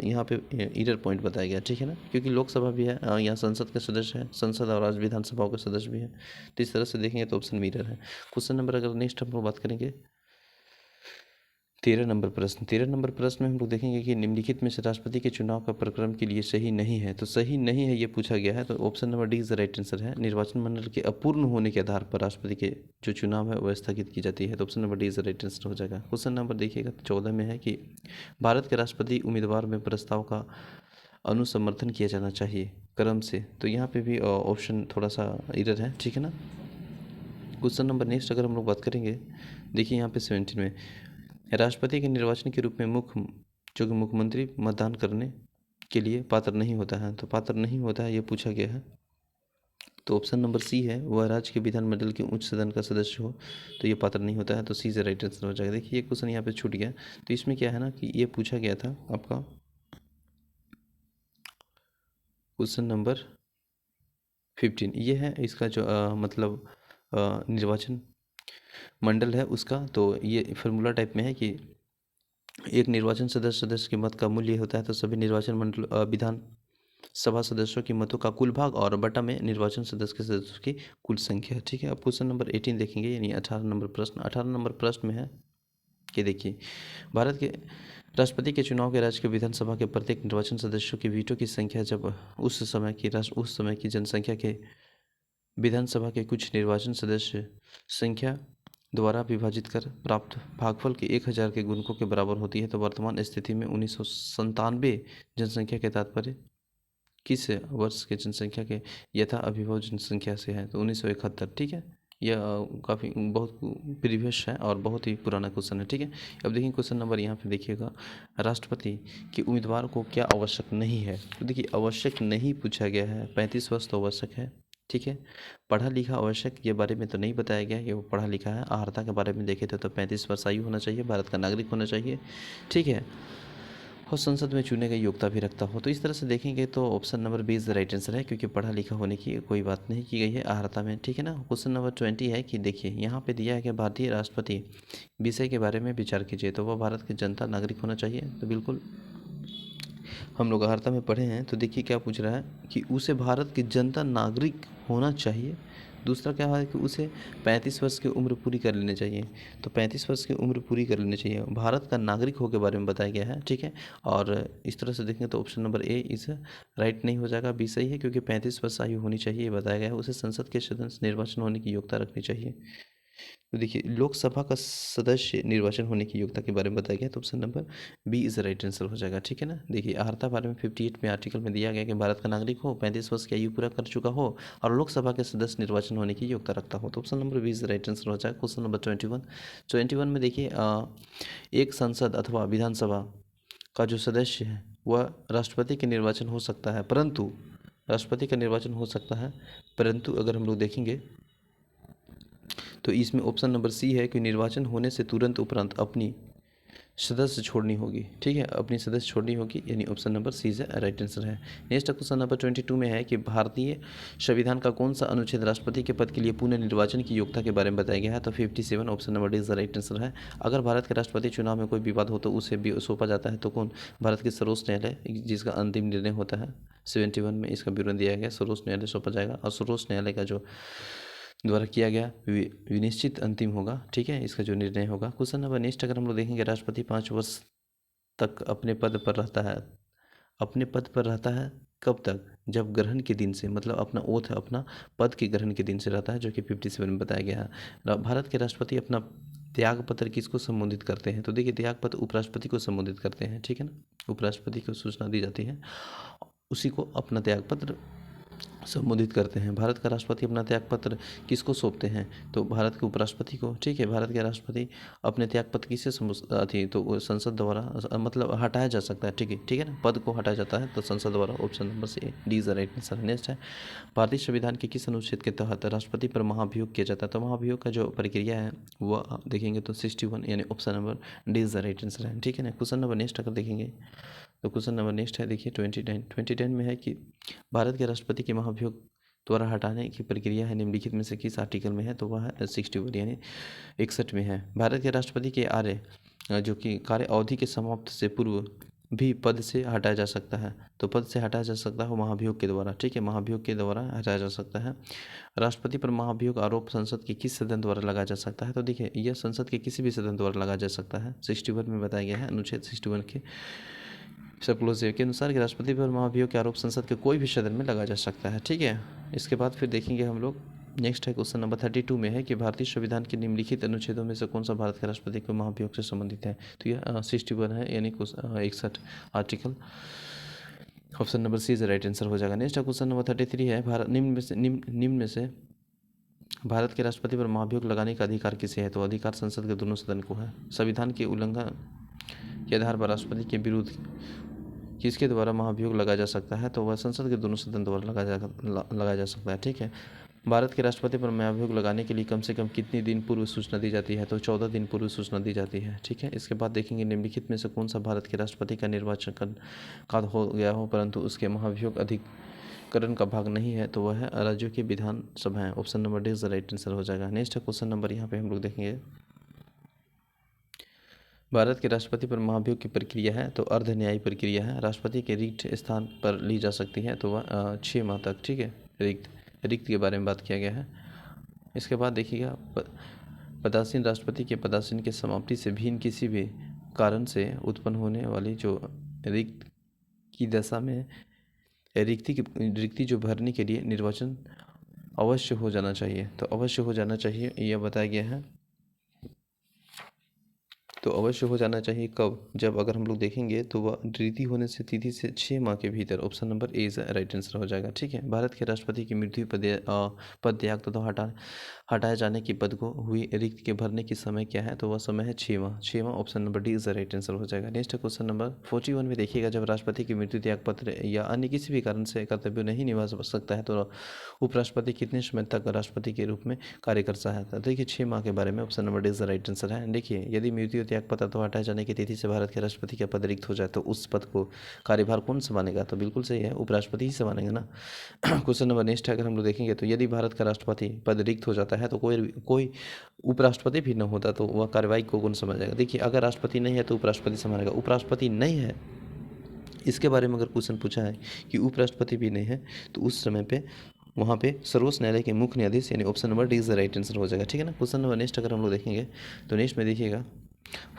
यहाँ पे ईरर पॉइंट बताया गया। ठीक है ना, क्योंकि लोकसभा भी है, यहाँ संसद के सदस्य है, संसद और राज्य विधानसभाओं के सदस्य भी हैं, तो इस तरह से देखेंगे तो ऑप्शन ईरर है। क्वेश्चन नंबर अगर नेक्स्ट हम लोग बात करेंगे 13 नंबर प्रश्न। 13 नंबर प्रश्न में हम लोग देखेंगे कि निम्नलिखित में से राष्ट्रपति के चुनाव का प्रक्रम के लिए सही नहीं है, तो सही नहीं है ये पूछा गया है, तो option number D is the right answer है। निर्वाचन मंडल के अपूर्ण होने के आधार पर राष्ट्रपति के जो चुनाव है वह स्थगित की जाती है, तो option number D is the right answer हो जाएगा। क्वेश्चन नंबर देखिएगा 14 में है कि भारत के राष्ट्रपति उम्मीदवार में प्रस्ताव का अनुसमर्थन किया जाना चाहिए क्रम से, तो यहाँ पे भी ऑप्शन थोड़ा सा इरर है। ठीक है ना। क्वेश्चन नंबर नेक्स्ट अगर हम लोग बात करेंगे, देखिए यहाँ पे 17 में राष्ट्रपति के निर्वाचन के रूप में जो कि मुख्यमंत्री मतदान करने के लिए पात्र नहीं होता है, तो पात्र नहीं होता है ये पूछा गया है, तो ऑप्शन नंबर सी है, वह राज्य के विधानमंडल के उच्च सदन का सदस्य हो तो ये पात्र नहीं होता है, तो सी से राइट आंसर हो जाएगा। देखिए ये क्वेश्चन यहाँ पे छूट गया, तो इसमें क्या है ना कि ये पूछा गया था आपका क्वेश्चन नंबर 15, ये है इसका जो मतलब निर्वाचन मंडल है उसका, तो ये फार्मूला टाइप में है कि एक निर्वाचन सदस्य के मत का मूल्य होता है, तो सभी निर्वाचन मंडल विधान सभा सदस्यों की मतों का कुल भाग और बटा में निर्वाचन सदस्य के सदस्यों की कुल संख्या। ठीक है। अब क्वेश्चन नंबर 18 देखेंगे, यानी 18 नंबर प्रश्न। 18 नंबर प्रश्न में है कि देखिए भारत के राष्ट्रपति के चुनाव के राज्य के विधानसभा के प्रत्येक निर्वाचन सदस्यों की वीटो की संख्या जब उस समय की जनसंख्या के विधानसभा के कुछ निर्वाचन सदस्य संख्या द्वारा विभाजित कर प्राप्त भागफल के 1000 के गुणकों के बराबर होती है, तो वर्तमान स्थिति में 1997 जनसंख्या के तात्पर्य किस वर्ष के जनसंख्या के यथा अभिभव जनसंख्या से है, तो 1971। ठीक है, यह काफ़ी बहुत प्रीवियस है और बहुत ही पुराना क्वेश्चन है। ठीक है। अब देखिए क्वेश्चन नंबर यहाँ पे देखिएगा, राष्ट्रपति के उम्मीदवार को क्या आवश्यक नहीं है, तो देखिए आवश्यक नहीं पूछा गया है। 35 वर्ष तो आवश्यक है। ठीक है। पढ़ा लिखा आवश्यक, ये बारे में तो नहीं बताया गया कि वो पढ़ा लिखा है। आहारता के बारे में देखे थे तो 35 वर्ष आयु होना चाहिए, भारत का नागरिक होना चाहिए। ठीक है, और संसद में चुने गए योग्यता भी रखता हो, तो इस तरह से देखेंगे तो option number B is the right answer है, क्योंकि पढ़ा लिखा होने की कोई बात नहीं की गई है आहारता में। ठीक है ना। क्वेश्चन नंबर 20 है कि देखिए यहाँ पे दिया है कि भारतीय राष्ट्रपति विषय के बारे में विचार कीजिए, तो वह भारत के जनता नागरिक होना चाहिए, तो बिल्कुल हम लोग आहारता में पढ़े हैं। तो देखिए क्या पूछ रहा है कि उसे भारत की जनता नागरिक होना चाहिए। दूसरा क्या है कि उसे 35 वर्ष की उम्र पूरी कर लेनी चाहिए, तो 35 वर्ष की उम्र पूरी कर लेनी चाहिए। भारत का नागरिक हो के बारे में बताया गया है। ठीक है। और इस तरह से देखेंगे तो ऑप्शन नंबर ए इस राइट नहीं हो जाएगा, बी सही है, क्योंकि 35 वर्ष आयु होनी चाहिए ये बताया गया है। उसे संसद के सदस्य निर्वाचन होने की योग्यता रखनी चाहिए। तो देखिए लोकसभा का सदस्य निर्वाचन होने की योग्यता के बारे में बताया गया, तो option number B is right answer हो जाएगा। ठीक है ना। देखिए आहारता बारे में 58 में आर्टिकल में दिया गया कि भारत का नागरिक हो, 35 वर्ष की आयु पूरा कर चुका हो और लोकसभा के सदस्य निर्वाचन होने की योग्यता रखता हो, तो option number B is right answer हो जाएगा। क्वेश्चन नंबर 21 में देखिए एक संसद अथवा विधानसभा का जो सदस्य है वह राष्ट्रपति के निर्वाचन हो सकता है, परंतु राष्ट्रपति का निर्वाचन हो सकता है, परंतु अगर हम लोग देखेंगे तो इसमें ऑप्शन नंबर सी है कि निर्वाचन होने से तुरंत उपरांत अपनी सदस्य छोड़नी होगी, ठीक है, अपनी सदस्य छोड़नी होगी, यानी option number C is right answer है। नेक्स्ट क्वेश्चन नंबर 22 में है कि भारतीय संविधान का कौन सा अनुच्छेद राष्ट्रपति के पद के लिए पुनः निर्वाचन की योग्यता के बारे में बताया गया है? तो 57 option number D is right answer है। अगर भारत के राष्ट्रपति चुनाव में कोई विवाद हो तो उसे भी सौंपा जाता है, तो कौन? भारत के सर्वोच्च न्यायालय, जिसका अंतिम निर्णय होता है। 71 में इसका विवरण दिया गया, सर्वोच्च न्यायालय सौंपा जाएगा, और सर्वोच्च न्यायालय का जो द्वारा किया गया विनिश्चित अंतिम होगा, ठीक है, इसका जो निर्णय होगा। क्वेश्चन नंबर नेक्स्ट अगर हम लोग देखेंगे, राष्ट्रपति 5 वर्ष तक अपने पद पर रहता है। अपने पद पर रहता है कब तक? जब ग्रहण के दिन से, मतलब अपना ओथ अपना पद के ग्रहण के दिन से रहता है, जो कि 57 में बताया गया है। भारत के राष्ट्रपति अपना त्याग पत्र किसको संबोधित करते हैं? तो देखिए, त्याग पत्र उपराष्ट्रपति को संबोधित करते हैं, ठीक है ना, उपराष्ट्रपति को सूचना दी जाती है, उसी को अपना त्याग पत्र संबोधित करते हैं। भारत का राष्ट्रपति अपना त्यागपत्र किसको सौंपते हैं? तो भारत के उपराष्ट्रपति को, ठीक है। भारत के राष्ट्रपति अपने त्यागपत्र किससे थी, तो वो संसद द्वारा, मतलब हटाया जा सकता है, ठीक है ना, पद को हटाया जाता है तो संसद द्वारा। Option number C D is right answer. Next है, भारतीय संविधान के किस अनुच्छेद के तहत राष्ट्रपति पर महाभियोग किया जाता है? तो महाभियोग का जो प्रक्रिया है वह देखेंगे तो 61, यानी option number D is right answer है, ठीक है ना। क्वेश्चन नंबर नेक्स्ट अगर देखेंगे तो क्वेश्चन नंबर नेक्स्ट है, देखिए 29 में है कि भारत के राष्ट्रपति के महाभियोग द्वारा हटाने की प्रक्रिया है निम्नलिखित में से किस आर्टिकल में है? तो वह है 61, यानी 61 में है। भारत के राष्ट्रपति के जो कि कार्य अवधि के समाप्त से पूर्व भी पद से हटाया जा सकता है, तो पद से हटाया जा सकता है महाभियोग के द्वारा, ठीक है, महाभियोग के द्वारा हटाया जा सकता है। राष्ट्रपति पर महाभियोग आरोप संसद के किस सदन द्वारा लगाया जा सकता है? तो देखिए, यह संसद के किसी भी सदन द्वारा लगाया जा सकता है। 61 में बताया गया है, अनुच्छेद 61 के सब क्लोज के अनुसार कि राष्ट्रपति पर महाभियोग के आरोप संसद के कोई भी सदन में लगाया जा सकता है, ठीक है। इसके बाद फिर देखेंगे हम लोग, नेक्स्ट है क्वेश्चन नंबर 32 में है कि भारतीय संविधान के निम्नलिखित अनुच्छेदों में से कौन सा भारत के राष्ट्रपति को महाभियोग से संबंधित है? तो यह 61 है, यानी 61 article. Option number C is right answer हो जाएगा। नेक्स्ट क्वेश्चन नंबर 33 है, भारत निम्न में से भारत के राष्ट्रपति पर महाभियोग लगाने का अधिकार किसे है? तो अधिकार संसद के दोनों सदन को है। संविधान के उल्लंघन के आधार पर राष्ट्रपति के विरुद्ध किसके द्वारा महाभियोग लगाया जा सकता है? तो वह संसद के दोनों सदन द्वारा लगाया जा सकता है, ठीक है। भारत के राष्ट्रपति पर महाभियोग लगाने के लिए कम से कम कितने दिन पूर्व सूचना दी जाती है? तो 14 दिन पूर्व सूचना दी जाती है, ठीक है। इसके बाद देखेंगे निम्नलिखित में से कौन सा भारत के राष्ट्रपति का निर्वाचन का हो गया हो परंतु उसके महाभियोग अधिकरण का भाग नहीं है? तो वह है राज्यों की विधानसभाएं। Option number D is right answer हो जाएगा। नेक्स्ट क्वेश्चन नंबर यहाँ पे हम लोग देखेंगे, भारत के राष्ट्रपति पर महाभियोग की प्रक्रिया है तो अर्ध न्यायिक प्रक्रिया है। राष्ट्रपति के रिक्त स्थान पर ली जा सकती है, तो वह 6 माह तक, ठीक है। रिक्त के बारे में बात किया गया है। इसके बाद देखिएगा, पदासीन राष्ट्रपति के पदासीन के समाप्ति से भिन्न किसी भी कारण से उत्पन्न होने वाली जो रिक्त की दशा में रिक्ति जो भरने के लिए निर्वाचन अवश्य हो जाना चाहिए, तो अवश्य हो जाना चाहिए यह बताया गया है। तो अवश्य हो जाना चाहिए कब? जब अगर हम लोग देखेंगे तो वह रीति होने से तिथि से 6 माह के भीतर। Option number A is right answer हो जाएगा, ठीक है। भारत के राष्ट्रपति की मृत्यु पद त्याग तथा हटाए जाने की पद को हुई रिक्त के भरने की समय क्या है? तो वह समय है 6 माह। 6 माह, option number D is right answer हो जाएगा। नेक्स्ट क्वेश्चन नंबर 41 में देखिएगा, जब राष्ट्रपति की मृत्यु त्याग पत्र या अन्य किसी भी कारण से कर्तव्य नहीं निभा सकता है तो उपराष्ट्रपति कितने समय तक राष्ट्रपति के रूप में कार्य कर सकता है? देखिए 6 माह के बारे में option number D is right answer है। देखिए, यदि मृत्यु त्याग पत्र तो हटाए जाने की तिथि से भारत के राष्ट्रपति का पद रिक्त हो जाए तो उस पद को कार्यभार कौन संभालेगा? तो बिल्कुल सही है, उपराष्ट्रपति ही संभालेंगे ना। क्वेश्चन नंबर नेक्स्ट अगर हम लोग देखेंगे तो यदि भारत का राष्ट्रपति पद रिक्त हो जाता है तो कोई उपराष्ट्रपति भी न होता तो वह कार्यवाही को कौन संभालेगा? देखिए, अगर राष्ट्रपति नहीं है तो उपराष्ट्रपति संभालेगा। उपराष्ट्रपति नहीं है, इसके बारे में अगर क्वेश्चन पूछा है कि उपराष्ट्रपति भी नहीं है तो उस समय पे वहाँ पे सर्वोच्च न्यायालय के मुख्य न्यायाधीश, यानी option number D is the right answer हो जाएगा, ठीक है ना। क्वेश्चन नंबर नेक्स्ट अगर हम लोग देखेंगे तो नेक्स्ट में देखिएगा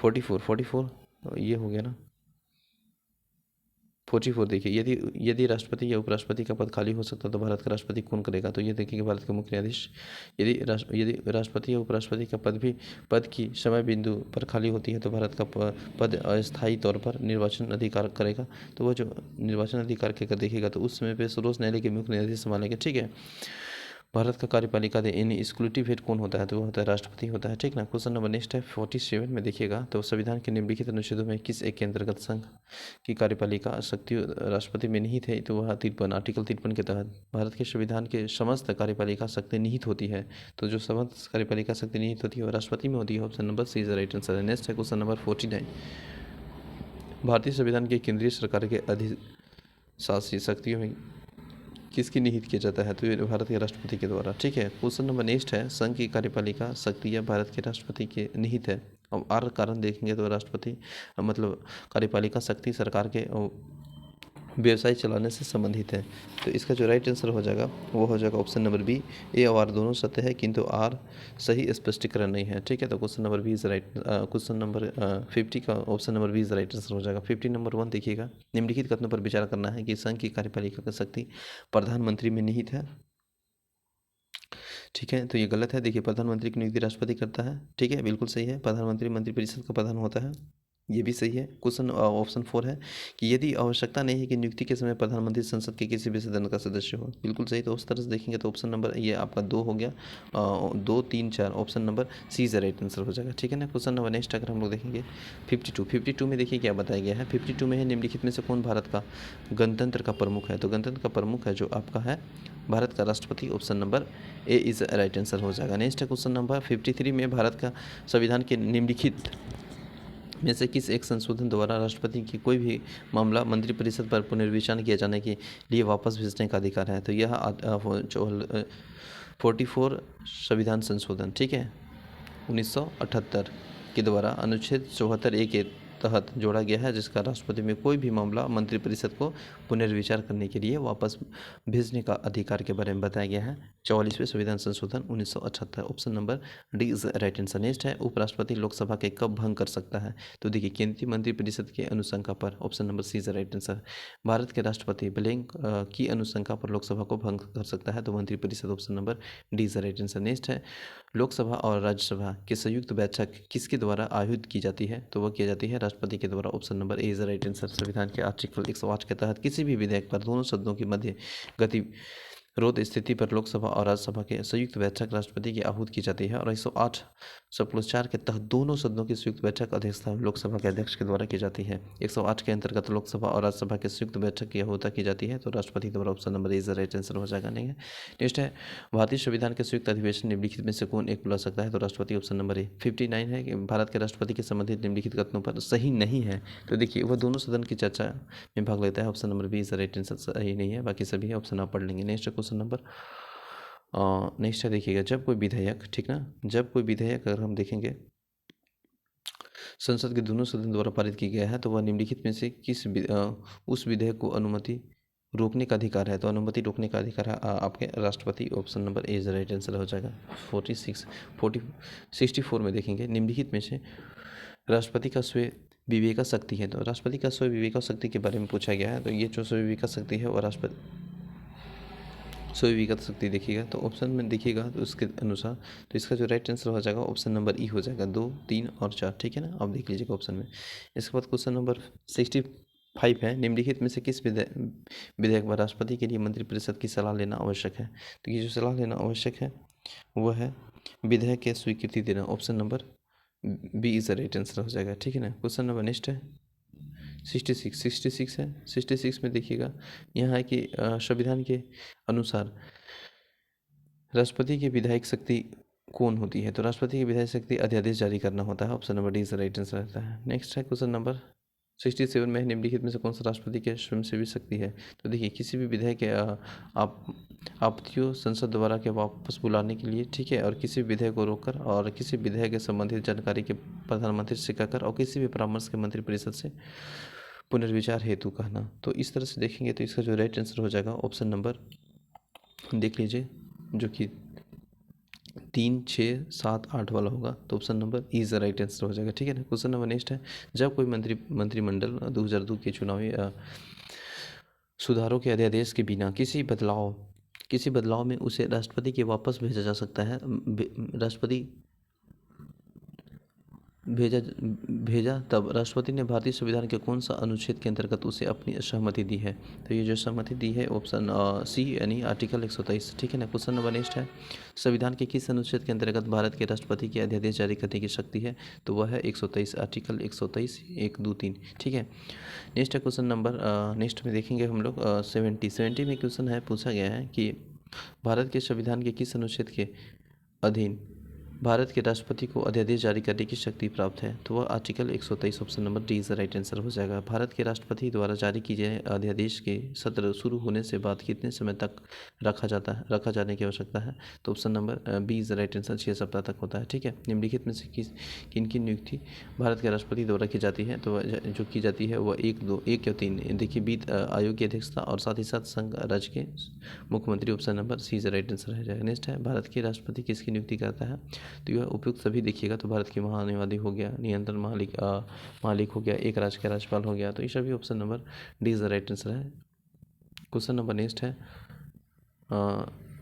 44 ये हो गया ना। 44 देखिए, यदि राष्ट्रपति या उपराष्ट्रपति का पद खाली हो सकता तो भारत का राष्ट्रपति कौन करेगा? तो ये देखिएगा, भारत के मुख्य न्यायाधीश। यदि राष्ट्रपति या उपराष्ट्रपति का पद की समय बिंदु पर खाली होती है तो भारत का पद अस्थायी तौर पर निर्वाचन अधिकार करेगा। तो वह जो निर्वाचन अधिकार के देखिएगा तो उस समय पे सर्वोच्च न्यायालय के मुख्य न्यायाधीश संभालेंगे, ठीक है। भारत का कार्यपालिका दे इन एक्सक्लूटिव हेड कौन होता है? तो वो होता है राष्ट्रपति होता है, ठीक ना। क्वेश्चन नंबर नेक्स्ट है 47 में देखिएगा, तो संविधान के निम्नलिखित अनुच्छेदों में किस एक के अंतर्गत संघ की कार्यपालिका शक्ति राष्ट्रपति में निहित है? तो वह 53 आर्टिकल 53 के तहत भारत के संविधान के समस्त कार्यपालिका शक्ति निहित होती है। तो जो समस्त कार्यपालिका शक्ति निहित होती है वो राष्ट्रपति में होती है। Option number C is right answer है। नेक्स्ट है क्वेश्चन नंबर 49, भारतीय संविधान के केंद्रीय सरकार के अधिशासी शक्तियों में किसकी निहित किया जाता है? तो ये भारत के राष्ट्रपति के द्वारा, ठीक है। क्वेश्चन नंबर नेक्स्ट है, संघ की कार्यपालिका शक्तियाँ भारत के राष्ट्रपति के निहित है। अब आर कारण देखेंगे तो राष्ट्रपति मतलब कार्यपालिका शक्ति सरकार के व्यवसाय चलाने से संबंधित है। तो इसका जो राइट आंसर हो जाएगा वो हो जाएगा ऑप्शन नंबर बी। ए और आर दोनों सत्य है किंतु आर सही स्पष्टीकरण नहीं है, ठीक है। तो question number B is right. Question number 50 का option number B is right answer हो जाएगा। 50 नंबर 1 देखिएगा, निम्नलिखित कथनों पर विचार करना है कि संघ की कार्यपालिका का शक्ति प्रधानमंत्री में निहित है, ठीक है। तो ये गलत है। देखिए, प्रधानमंत्री की नियुक्ति राष्ट्रपति करता है, ठीक है, बिल्कुल सही है। प्रधानमंत्री मंत्रिपरिषद का प्रधान होता है, ये भी सही है। क्वेश्चन ऑप्शन 4 है कि यदि आवश्यकता नहीं है कि नियुक्ति के समय प्रधानमंत्री संसद के किसी भी सदन का सदस्य हो, बिल्कुल सही। तो उस तरह से देखेंगे तो ऑप्शन नंबर ये आपका 2 हो गया, 2 3 4 option number C is right answer हो जाएगा, ठीक है ना। क्वेश्चन नंबर नेक्स्ट अगर हम लोग देखेंगे 52 में देखिए क्या बताया गया है। 52 में है, निम्नलिखित में से कौन भारत का गणतंत्र का प्रमुख है? तो गणतंत्र का प्रमुख है जो आपका है भारत का राष्ट्रपति। Option number A is right answer हो जाएगा। नेक्स्ट है क्वेश्चन नंबर 53 में, भारत का संविधान के निम्नलिखित में से किस एक संशोधन द्वारा राष्ट्रपति की कोई भी मामला मंत्रिपरिषद पर पुनर्विचार किए जाने के लिए वापस भेजने का अधिकार है? तो यह 44 संविधान संशोधन, ठीक है, 1978 के द्वारा अनुच्छेद 74A के तहत जोड़ा गया है, जिसका राष्ट्रपति में कोई भी मामला मंत्रिपरिषद को पुनर्विचार करने के लिए वापस भेजने का अधिकार के बारे में बताया गया है। 44वें संविधान संशोधन 1978। Option number D is right answer. Next है, उपराष्ट्रपति लोकसभा के कब भंग कर सकता है? तो देखिए, केंद्रीय मंत्रिपरिषद के अनुशंसा पर। Option number C is right answer. भारत के राष्ट्रपति ब्लैंक की अनुशंसा पर लोकसभा को भंग कर सकता है, तो मंत्रिपरिषद। Option number D is right answer. Next है, लोकसभा और राज्यसभा की संयुक्त बैठक किसके द्वारा आयोजित की जाती है? तो वह की जाती है राष्ट्रपति के द्वारा। Option number A is right answer. संविधान के आर्टिकल 108 के तहत किसी भी विधेयक पर दोनों सदनों के मध्य गतिरोध स्थिति पर लोकसभा और राज्यसभा के संयुक्त बैठक राष्ट्रपति की आहूत की जाती है, और 108 सब+4 के तहत दोनों सदनों की संयुक्त बैठक अध्यक्षता लोकसभा के अध्यक्ष के द्वारा की जाती है। 108 के अंतर्गत लोकसभा और राज्यसभा के संयुक्त बैठक की आहूता की जाती है, तो राष्ट्रपति द्वारा। Option number A is right answer हो जाएगा। नहीं है। नेक्स्ट है, भारतीय संविधान के संयुक्त अधिवेशन निम्नलिखित में से कौन एक बुला सकता है? तो राष्ट्रपति। ऑप्शन नंबर ए। 59 है कि भारत के राष्ट्रपति के संबंधित निम्नलिखित कथनों पर सही नहीं है। तो देखिए, वह दोनों सदन की चर्चा में भाग लेता है। Option number B is right answer. सही नहीं है, बाकी सभी ऑप्शन आप पढ़ लेंगे। नेक्स्ट क्वेश्चन नंबर नेक्स्ट है, देखिएगा, जब कोई विधेयक, ठीक ना, जब कोई विधेयक अगर हम देखेंगे संसद के दोनों सदन द्वारा पारित किया गया है, तो वह निम्नलिखित में से उस विधेयक को अनुमति रोकने का अधिकार है? तो अनुमति रोकने का अधिकार है आपके राष्ट्रपति। Option number A is right answer हो जाएगा। 64 में देखेंगे, निम्नलिखित में से राष्ट्रपति का स्वयं विवेका शक्ति है? तो राष्ट्रपति का स्वयं विवेका शक्ति के बारे में पूछा गया है। तो ये जो स्वयं विवेका शक्ति है वो राष्ट्रपति स्वयं विवेका शक्ति देखिएगा, तो ऑप्शन में देखिएगा तो उसके अनुसार, तो इसका जो राइट आंसर हो जाएगा ऑप्शन नंबर ई हो जाएगा। 2 3 और 4, ठीक है ना। आप देख लीजिएगा ऑप्शन में। इसके बाद क्वेश्चन नंबर 65 है, निम्नलिखित में से किस विधेयक पर राष्ट्रपति के लिए मंत्रिपरिषद की सलाह लेना आवश्यक है? तो ये जो सलाह लेना आवश्यक है वह है विधेयक की स्वीकृति देना। Option number B is right answer हो जाएगा, ठीक है ना। क्वेश्चन नंबर नेक्स्ट है 66 है। 66 में देखिएगा, यहाँ है कि संविधान के अनुसार राष्ट्रपति की विधायक शक्ति कौन होती है? तो राष्ट्रपति की विधायक शक्ति अध्यादेश जारी करना होता है। Option number D is right answer रहता है। नेक्स्ट है क्वेश्चन नंबर 67 में, निम्नलिखित में से कौन सा राष्ट्रपति के स्वयंसेवी शक्ति है? तो देखिए, किसी भी विधेयक के आपत्तियों संसद द्वारा के वापस बुलाने के लिए, ठीक है, और किसी भी विधेयक को रोककर, और किसी विधेयक के संबंधित जानकारी के प्रधानमंत्री से कहकर, और किसी भी परामर्श के मंत्रिपरिषद से पुनर्विचार हेतु कहना। तो इस तरह से देखेंगे तो इसका जो राइट आंसर हो जाएगा ऑप्शन नंबर देख लीजिए, जो कि 3 6 7 8 वाला होगा। तो option number E is right answer हो जाएगा, ठीक है ना। क्वेश्चन नंबर नेक्स्ट है, जब कोई मंत्रिमंडल 2002 के चुनावी सुधारों के अध्यादेश के बिना किसी बदलाव में उसे राष्ट्रपति के वापस भेजा जा सकता है। राष्ट्रपति भेजा भेजा तब राष्ट्रपति ने भारतीय संविधान के कौन सा अनुच्छेद के अंतर्गत उसे अपनी सहमति दी है? तो ये जो सहमति दी है ऑप्शन सी यानी आर्टिकल 123, ठीक है ना। क्वेश्चन नंबर नेक्स्ट है, संविधान के किस अनुच्छेद के अंतर्गत भारत के राष्ट्रपति के अध्यादेश जारी करने की शक्ति है? तो वह है 123, आर्टिकल 123 1 2 3, ठीक है। नेक्स्ट है क्वेश्चन नंबर नेक्स्ट में देखेंगे हम लोग 70 में क्वेश्चन है, पूछा गया है कि भारत के संविधान के किस अनुच्छेद के अधीन भारत के राष्ट्रपति को अध्यादेश जारी करने की शक्ति प्राप्त है? तो वह article 123, option number D is the right answer हो जाएगा। भारत के राष्ट्रपति द्वारा जारी किए गए अध्यादेश के सत्र शुरू होने से बाद कितने समय तक रखा जाने की आवश्यकता है? तो option number B is the right answer, 6 सप्ताह तक होता है, ठीक है। निम्नलिखित में से किन की नियुक्ति भारत के राष्ट्रपति द्वारा की जाती है? तो जो की जाती है वह 1 या 3 देखिए वित्त आयोग की अध्यक्षता और साथ ही साथ संघ राज्य के मुख्यमंत्री, option number C is the right answer रह जाएगा। नेक्स्ट है, भारत के राष्ट्रपति किसकी नियुक्ति करता है? तो यह उपयुक्त सभी देखिएगा, तो भारत के महान्यायवादी हो गया, नियंत्रण मालिक हो गया, एक राज्य का राज्यपाल हो गया, तो ये सभी option number D is the right answer है। क्वेश्चन नंबर नेक्स्ट है,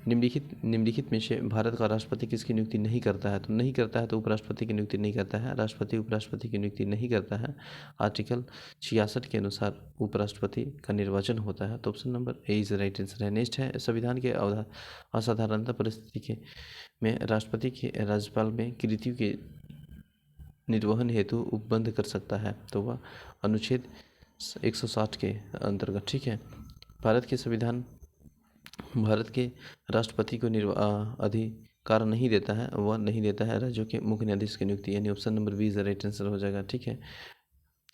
निम्नलिखित में से भारत का राष्ट्रपति किसकी नियुक्ति नहीं करता है? तो नहीं करता है तो उपराष्ट्रपति की नियुक्ति नहीं करता है, राष्ट्रपति उपराष्ट्रपति की नियुक्ति नहीं करता है। आर्टिकल 66 के अनुसार उपराष्ट्रपति का निर्वाचन होता है, तो option number A is right answer है। नेक्स्ट है, संविधान के असाधारणता परिस्थिति के में राष्ट्रपति के राज्यपाल में कृतियों के निर्वहन हेतु उपबंध कर सकता है, तो वह अनुच्छेद 160 के अंतर्गत, ठीक है। भारत के राष्ट्रपति को अधिकार नहीं देता है, वह नहीं देता है राज्यों के मुख्य न्यायाधीश की नियुक्ति, यानी option number B is the right answer हो जाएगा, ठीक है।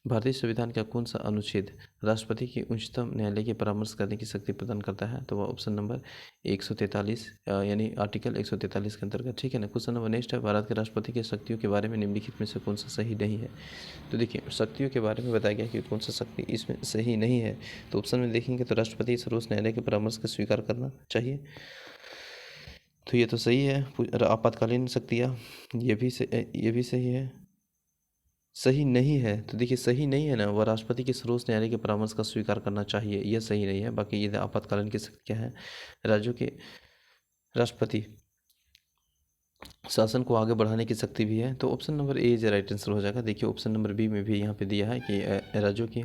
भारतीय संविधान का कौन सा अनुच्छेद राष्ट्रपति की उच्चतम न्यायालय की परामर्श करने की शक्ति प्रदान करता है? तो वह ऑप्शन नंबर 143 यानी आर्टिकल 143 के अंतर्गत, ठीक है ना। क्वेश्चन नंबर नेक्स्ट है, भारत के राष्ट्रपति की शक्तियों के बारे में निम्नलिखित में से कौन सा सही नहीं है? तो देखिए शक्तियों के बारे में बताया गया कि कौन सा शक्ति इसमें सही नहीं है, तो ऑप्शन में देखेंगे तो राष्ट्रपति सर्वोच्च न्यायालय के परामर्श का स्वीकार करना चाहिए, तो ये तो सही है। आपातकालीन शक्तियाँ, ये भी सही है। सही नहीं है, तो देखिए सही नहीं है ना, वह राष्ट्रपति के सर्वोच्च न्यायालय के परामर्श का स्वीकार करना चाहिए, यह सही नहीं है। बाकी ये आपातकालीन की शक्ति क्या है, राज्यों के राष्ट्रपति शासन को आगे बढ़ाने की शक्ति भी है, तो option number A is right answer हो जाएगा। देखिए ऑप्शन नंबर बी में भी यहाँ पे दिया है कि राज्यों के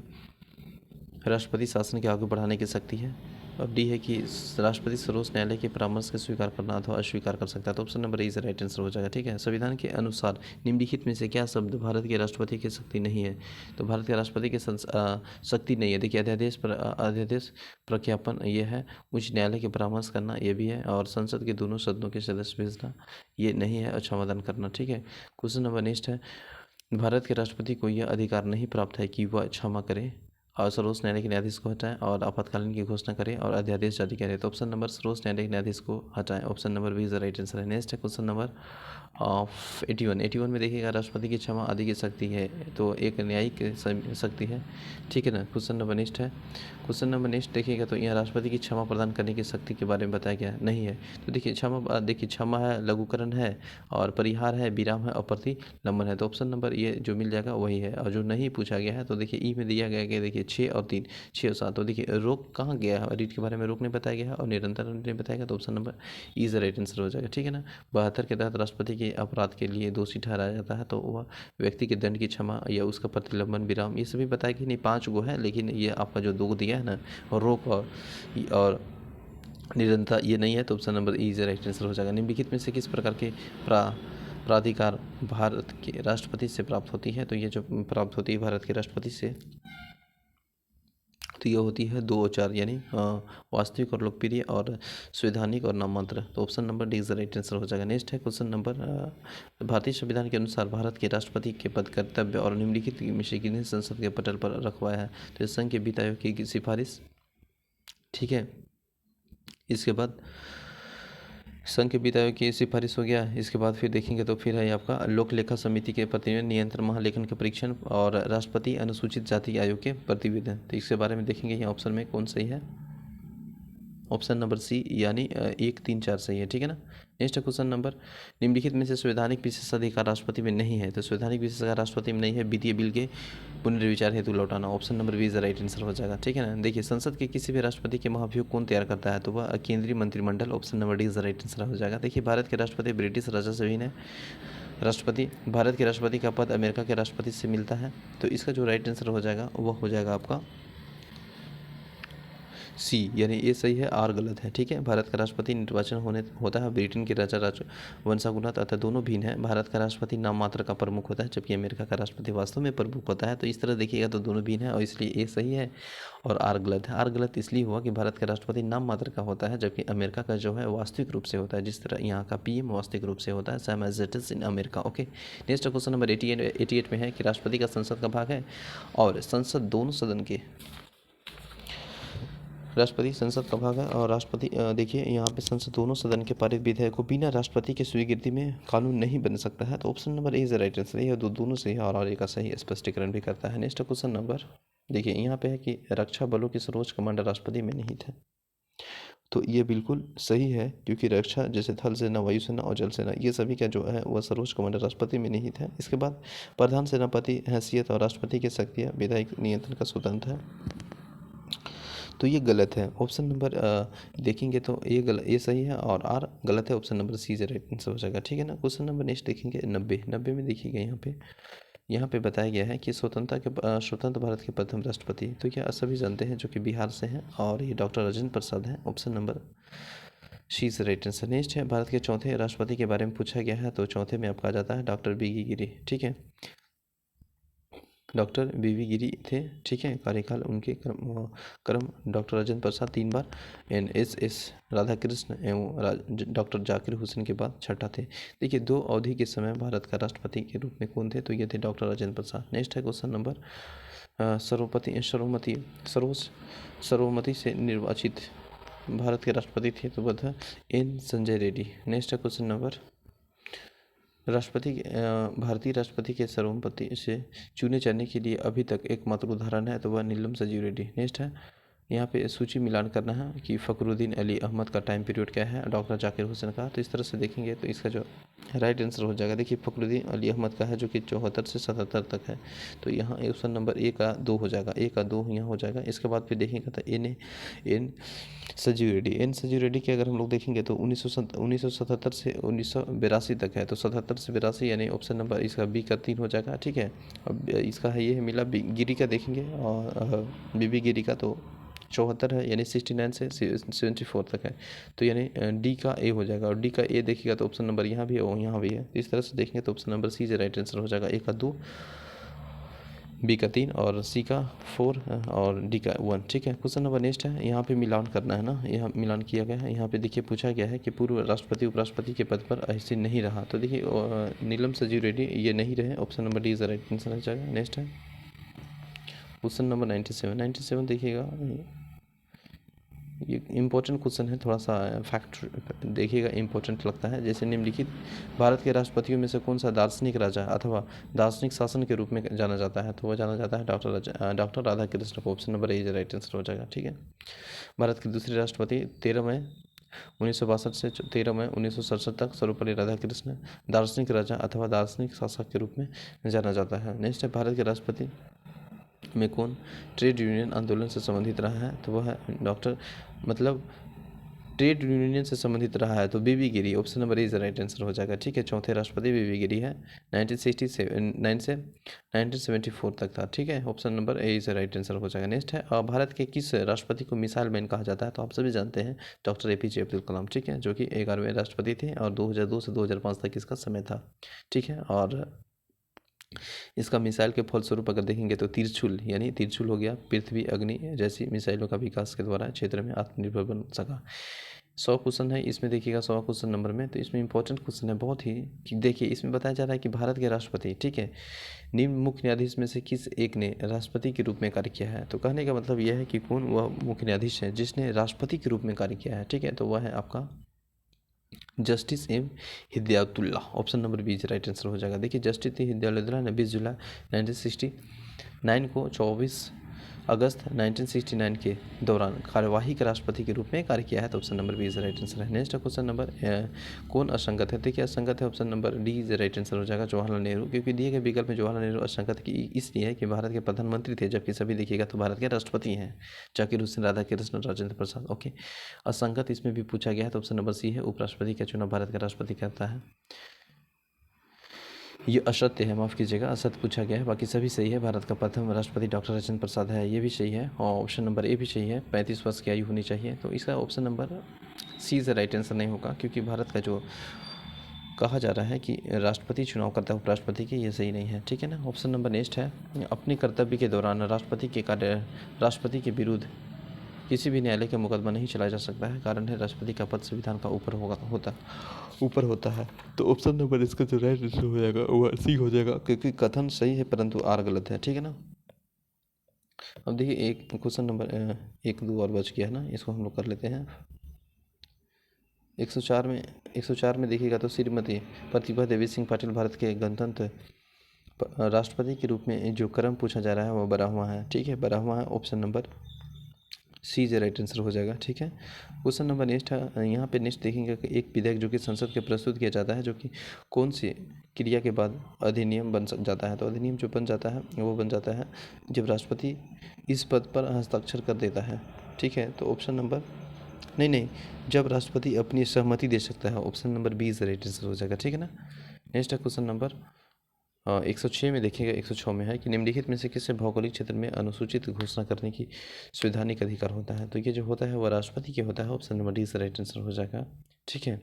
राष्ट्रपति शासन के आगे बढ़ाने की शक्ति है। अब डी है कि राष्ट्रपति सर्वोच्च न्यायालय के परामर्श का स्वीकार करना अथवा अस्वीकार कर सकता है, तो option number A is right answer हो जाएगा, ठीक है। संविधान के अनुसार निम्नलिखित में से क्या शब्द भारत के राष्ट्रपति की शक्ति नहीं है? तो भारत के राष्ट्रपति की शक्ति नहीं है, देखिए अध्यादेश प्रख्यापन ये है, उच्च न्यायालय के परामर्श करना ये भी है, और संसद के दोनों सदनों के सदस्य भेजना ये नहीं है, और क्षमादान करना, ठीक है। क्वेश्चन नंबर नेक्स्ट है, भारत के राष्ट्रपति को यह अधिकार नहीं प्राप्त है कि वह क्षमा करे और सर्वोच्च न्यायालय के न्यायाधीश को हटाएं और आपातकालीन की घोषणा करें और अध्यादेश जारी करें, तो ऑप्शन नंबर सर्वोच्च न्यायालय के न्यायाधीश को हटाएं, option number B is the right answer है। नेक्स्ट है क्वेश्चन नंबर 81 में देखिएगा राष्ट्रपति की क्षमा आदि की शक्ति है, तो एक न्यायिक शक्ति है, ठीक है ना। क्वेश्चन नंबर नेक्स्ट देखिएगा तो यहाँ राष्ट्रपति की क्षमा प्रदान करने की शक्ति के बारे में बताया गया नहीं है, तो देखिए क्षमा है, लघुकरण है, और परिहार है, विराम है, और प्रतिलंबन है, तो ऑप्शन नंबर ये जो मिल जाएगा वही है। और जो नहीं पूछा गया है तो देखिए ई में दिया गया कि देखिए 6 और 3, 6 और 7, तो देखिए रोक कहाँ गया है, रीट के बारे में रोक नहीं बताया गया है और निरंतर नहीं बताया गया, तो option number E is right answer हो जाएगा, ठीक है ना। 72 के तहत राष्ट्रपति के अपराध के लिए दोषी ठहराया जाता है तो वह व्यक्ति के दंड की क्षमा या उसका प्रतिलंबन, विराम, ये सभी बताया कि नहीं 5 गो है, लेकिन ये आपका जो 2 दिया है ना, और रोक और निरंतर ये नहीं है, तो option number E is right answer हो जाएगा। निम्नलिखित में से किस प्रकार के प्राधिकार भारत के राष्ट्रपति से प्राप्त होती है? तो ये जो प्राप्त होती है भारत के राष्ट्रपति से, तो ये होती है 2 और 4, यानी वास्तविक और लोकप्रिय और संवैधानिक और नाममात्र, तो option number D is the right answer हो जाएगा। नेक्स्ट है क्वेश्चन नंबर भारतीय संविधान के अनुसार भारत के राष्ट्रपति के पद, कर्तव्य और निम्नलिखित में से किन्हें संसद के पटल पर रखवाया है? तो संघ के वित्त आयोग की सिफारिश, ठीक है। इसके बाद संघ के वित्त आयोग की सिफारिश हो गया, इसके बाद फिर देखेंगे तो फिर है आपका लोक लेखा समिति के प्रतिवेदन, नियंत्रण महालेखन के परीक्षण और राष्ट्रपति अनुसूचित जाति आयोग के प्रतिवेदन, तो इसके बारे में देखेंगे यहाँ ऑप्शन में कौन सही है, ऑप्शन नंबर सी यानी 1 3 4 सही है, ठीक है ना। नेक्स्ट क्वेश्चन नंबर, निम्नलिखित में से संवैधानिक विशेषाधिकार राष्ट्रपति में नहीं है? तो संवैधानिक विशेषाधिकार राष्ट्रपति में नहीं है, वित्तीय बिल के पुनर्विचार हेतु लौटाना, option number B is the right answer हो जाएगा, ठीक है ना। देखिए संसद के किसी भी राष्ट्रपति के महाभियोग कौन तैयार करता है? तो वह केंद्रीय मंत्रिमंडल, option number D is the right answer हो जाएगा। देखिए भारत के राष्ट्रपति ब्रिटिश राजा से भी राष्ट्रपति, भारत के राष्ट्रपति का पद अमेरिका के राष्ट्रपति से मिलता है। तो इसका जो राइट आंसर हो जाएगा वो हो जाएगा आपका सी, यानी ये सही है, आर गलत है। ठीक है, भारत का राष्ट्रपति निर्वाचन होता है ब्रिटेन के राजा वंशानुगत, अतः दोनों भिन्न है। भारत का राष्ट्रपति नाम मात्र का प्रमुख होता है, जबकि अमेरिका का राष्ट्रपति वास्तव में प्रमुख होता है। तो इस तरह देखिएगा तो दोनों भिन्न है, और इसलिए ए सही है और आर गलत है। आर गलत इसलिए हुआ कि भारत का राष्ट्रपति नाम मात्र का होता है, जबकि अमेरिका का जो है वास्तविक रूप से होता है, जिस तरह यहाँ का पीएम वास्तविक रूप से होता है, same as it is in America. Okay, next question number 88 में है कि राष्ट्रपति का संसद का भाग है, और संसद दोनों सदन के, राष्ट्रपति संसद का भाग है, और राष्ट्रपति देखिए यहाँ पे संसद दोनों सदन के पारित विधेयक को बिना राष्ट्रपति की स्वीकृति में कानून नहीं बन सकता है। तो option number A is right answer, ये दोनों सही है और आर का सही स्पष्टीकरण भी करता है। नेक्स्ट क्वेश्चन नंबर देखिए यहाँ पे है कि रक्षा बलों के सर्वोच्च कमांडर राष्ट्रपति में नहीं थे। तो ये बिल्कुल सही है, क्योंकि रक्षा जैसे थल सेना, वायुसेना और जल सेना, ये सभी का जो है वह सर्वोच्च कमांडर राष्ट्रपति में नहीं था। इसके बाद प्रधान सेनापति हैसियत और राष्ट्रपति की शक्तियाँ विधायी नियंत्रण का स्वतंत्र है। तो ये गलत है। ऑप्शन नंबर देखेंगे तो ये सही है और आर गलत है। Option number C is right answer हो जाएगा। ठीक है ना। क्वेश्चन नंबर नेक्स्ट देखेंगे 90 में देखिएगा यहाँ पे बताया गया है कि स्वतंत्र भारत के प्रथम राष्ट्रपति, तो क्या सभी जानते हैं, जो कि बिहार से हैं, और ये डॉक्टर राजेंद्र प्रसाद हैं। Option number she is right answer. Next है भारत के चौथे राष्ट्रपति के बारे में पूछा गया है, तो चौथे में आपका आ जाता है डॉक्टर बी गिरी। ठीक है, डॉक्टर बीवी गिरी थे। ठीक है, कार्यकाल उनके क्रम डॉक्टर राजेंद्र प्रसाद 3 बार, NSS राधाकृष्ण एवं डॉक्टर जाकिर हुसैन के बाद छठा थे। देखिए 2 अवधि के समय भारत का राष्ट्रपति के रूप में कौन थे, तो ये थे डॉक्टर राजेंद्र प्रसाद। नेक्स्ट है क्वेश्चन नंबर सर्वमति से निर्वाचित भारत के राष्ट्रपति थे, तो वह था N संजय रेड्डी। नेक्स्ट है क्वेश्चन नंबर भारतीय राष्ट्रपति के सर्वसम्मति से चुने जाने के लिए अभी तक एकमात्र उदाहरण है, तो वह नीलम संजीव रेड्डी। नेक्स्ट है यहाँ पे सूची मिलान करना है कि फ़खरुद्दीन अली अहमद का टाइम पीरियड क्या है, डॉक्टर जाकिर हुसैन का। तो इस तरह से देखेंगे तो इसका जो राइट आंसर हो जाएगा, देखिए फ़खरुद्दीन अली अहमद का है, जो कि 74 से 77 तक है। तो यहाँ ऑप्शन नंबर ए का 2 हो जाएगा, ए का 2 यहाँ हो जाएगा। इसके बाद फिर देखेंगे तो एन सजीव रेड्डी के अगर हम लोग देखेंगे तो 1977 से 1982 तक है। तो 77 से 82 यानी ऑप्शन नंबर इसका बी का 3 हो जाएगा। ठीक है, अब इसका है ये मिला गिरी का देखेंगे, और बीबी गिरी का तो 74 है, यानी 69 से 74 तक है। तो यानी डी का ए हो जाएगा, और डी का ए देखिएगा तो ऑप्शन नंबर यहाँ भी है और यहाँ भी है। इस तरह से देखेंगे तो ऑप्शन नंबर सी से राइट आंसर हो जाएगा। ए का 2, बी का 3 और सी का 4 और डी का 1। ठीक है, क्वेश्चन नंबर नेक्स्ट है, यहाँ पे मिलान करना है ना, यहाँ मिलान किया गया है। यहाँ पे देखिए पूछा गया है कि पूर्व राष्ट्रपति उपराष्ट्रपति के पद पर आसीन नहीं रहा, तो देखिए नीलम संजीव रेड्डी ये नहीं रहे। Option number D is right answer हो जाएगा। नेक्स्ट है क्वेश्चन नंबर 97 देखिएगा, ये इम्पोर्टेंट क्वेश्चन है, थोड़ा सा फैक्ट देखिएगा, इम्पोर्टेंट लगता है। जैसे निम्नलिखित भारत के राष्ट्रपतियों में से कौन सा दार्शनिक राजा अथवा दार्शनिक शासन के रूप में जाना जाता है, तो वह जाना जाता है डॉक्टर राधाकृष्ण को। Option number A right answer हो जाएगा। ठीक है, भारत के दूसरे राष्ट्रपति 13 मई 1962 से 13 मई 1967 तक सर्वपल्ली राधाकृष्ण दार्शनिक राजा अथवा दार्शनिक शासक के रूप में जाना जाता है। नेक्स्ट है भारत के राष्ट्रपति में कौन ट्रेड यूनियन आंदोलन से संबंधित रहा है, तो वह है ट्रेड यूनियन से संबंधित रहा है, तो बीबी Giri. Option number A right answer हो जाएगा। ठीक है, चौथे राष्ट्रपति बीबी गिरी है, 1969 से 1974 तक था। ठीक है, option number A is right answer हो जाएगा। नेक्स्ट है भारत के किस राष्ट्रपति को मिसाइल मैन कहा जाता है, तो आप सभी जानते हैं डॉक्टर APJ अब्दुल कलाम। ठीक है, जो कि 11वें राष्ट्रपति थे और 2002 से 2005 तक इसका समय था। ठीक है, और इसका मिसाइल के फलस्वरूप अगर देखेंगे तो तिरछुल हो गया, पृथ्वी अग्नि जैसी मिसाइलों का विकास के द्वारा क्षेत्र में आत्मनिर्भर बन सका। 100 क्वेश्चन है इसमें, देखिएगा 100 क्वेश्चन नंबर में, तो इसमें इंपॉर्टेंट क्वेश्चन है बहुत ही कि देखिए इसमें बताया जा रहा है कि भारत के राष्ट्रपति, ठीक है, निम्न मुख्य न्यायाधीश में से किस एक ने राष्ट्रपति के रूप में कार्य किया है। तो कहने का मतलब यह है कि कौन वह मुख्य न्यायाधीश है जिसने राष्ट्रपति के रूप में कार्य किया है। ठीक है, तो वह है आपका justice M Hidayatullah. Option number B right answer हो जाएगा। देखिए जस्टिस हिदायतुल्ला ने 20 जुलाई 1969 को 24 अगस्त 1969 के दौरान कार्यवाही के राष्ट्रपति के रूप में कार्य किया है, तो option number B is right answer है। नेक्स्ट क्वेश्चन नंबर कौन असंगत है, देखिए असंगत है, option number D is right answer हो जाएगा, जवाहरलाल नेहरू, क्योंकि दिए गए विकल्प में जवाहरलाल नेहरू असंगत की इसलिए है कि भारत के प्रधानमंत्री थे, जबकि सभी देखिएगा तो भारत के राष्ट्रपति हैं, जाकिर हुसैन, राधाकृष्ण, राजेंद्र प्रसाद। ओके, असंगत इसमें भी पूछा गया है, तो ऑप्शन नंबर सी है, उपराष्ट्रपति का चुनाव भारत का राष्ट्रपति करता है। ये असत्य है, माफ़ कीजिएगा, असत्य पूछा गया है, बाकी सभी सही है। भारत का प्रथम राष्ट्रपति डॉक्टर राजेंद्र प्रसाद है, ये भी सही है। और ऑप्शन नंबर ए भी सही है, 35 वर्ष की आयु होनी चाहिए। तो इसका option number C is the right answer नहीं होगा, क्योंकि भारत का जो कहा जा रहा है कि राष्ट्रपति चुनाव करता है उपराष्ट्रपति के, ये सही नहीं है। ठीक है ना। ऑप्शन नंबर नेक्स्ट है, अपने कर्तव्य के दौरान राष्ट्रपति के विरुद्ध किसी भी न्यायालय का मुकदमा नहीं चलाया जा सकता है। कारण है, राष्ट्रपति का पद संविधान का ऊपर होता है। तो ऑप्शन नंबर इसका जो राइट आंसर हो जाएगा वो सी हो जाएगा, क्योंकि कथन सही है परंतु आर गलत है। ठीक है ना। अब देखिए, एक क्वेश्चन नंबर 1 2 और बच गया है ना, इसको हम लोग कर लेते हैं। 104 में देखिएगा तो श्रीमती प्रतिभा देवी सिंह पाटिल भारत के गणतंत्र राष्ट्रपति के रूप में जो क्रम पूछा जा रहा है वो 12वां है। ठीक है, 12वां है। ऑप्शन नंबर सी जो राइट आंसर हो जाएगा। ठीक है। क्वेश्चन नंबर नेक्स्ट है, यहाँ पे नेक्स्ट देखेंगे कि एक विधेयक जो कि संसद के प्रस्तुत किया जाता है, जो कि कौन सी क्रिया के बाद अधिनियम जाता है। तो अधिनियम जो बन जाता है वो बन जाता है जब राष्ट्रपति इस पद पर हस्ताक्षर कर देता है। ठीक है। तो ऑप्शन नंबर नहीं, जब राष्ट्रपति अपनी सहमति दे सकता है। Option number B is right answer हो जाएगा। ठीक है ना। नेक्स्ट है क्वेश्चन नंबर 106 में देखिएगा, 106 में है कि निम्नलिखित में से किससे भौगोलिक क्षेत्र में अनुसूचित घोषणा करने की संवैधानिक अधिकार होता है। तो ये जो होता है वह राष्ट्रपति के होता है। Option number D is right answer हो जाएगा। ठीक है।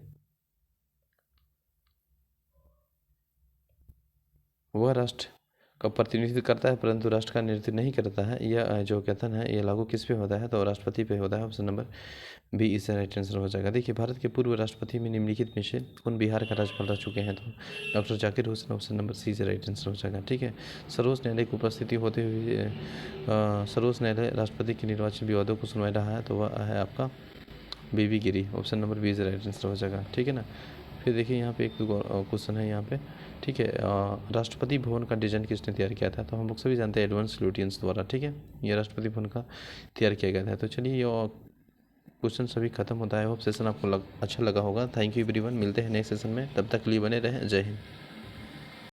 वह राष्ट्र का प्रतिनिधित्व करता है परंतु राष्ट्र का नेतृत्व नहीं करता है। यह जो कथन है ये लागू किस पे होता है, तो राष्ट्रपति पे होता है। ऑप्शन नंबर बी इससे राइट आंसर हो जाएगा। देखिए, भारत के पूर्व राष्ट्रपति में निम्नलिखित में से कौन बिहार का राज्यपाल रह चुके हैं, तो doctor Zakir Hussain. Option number C से राइट आंसर हो जाएगा। ठीक है। सर्वोच्च न्यायालय की उपस्थिति होते हुए सर्वोच्च न्यायालय राष्ट्रपति के निर्वाचन विवादों को सुनवाई रहा है, तो वह है आपका बीबी Giri. Option number B is right answer हो जाएगा। ठीक है ना। फिर देखिए, यहाँ पे एक क्वेश्चन है यहाँ पे। ठीक है, राष्ट्रपति भवन का डिजाइन किसने तैयार किया था, तो हम लोग सभी जानते हैं एडवांस लुटियंस द्वारा। ठीक है, ये राष्ट्रपति भवन का तैयार किया गया था। तो चलिए, ये क्वेश्चन सभी खत्म होता है। होप सेशन आपको अच्छा लगा होगा। थैंक यू एवरीवन, मिलते हैं नेक्स्ट सेशन में, तब तक के लिए बने रहें। जय हिंद।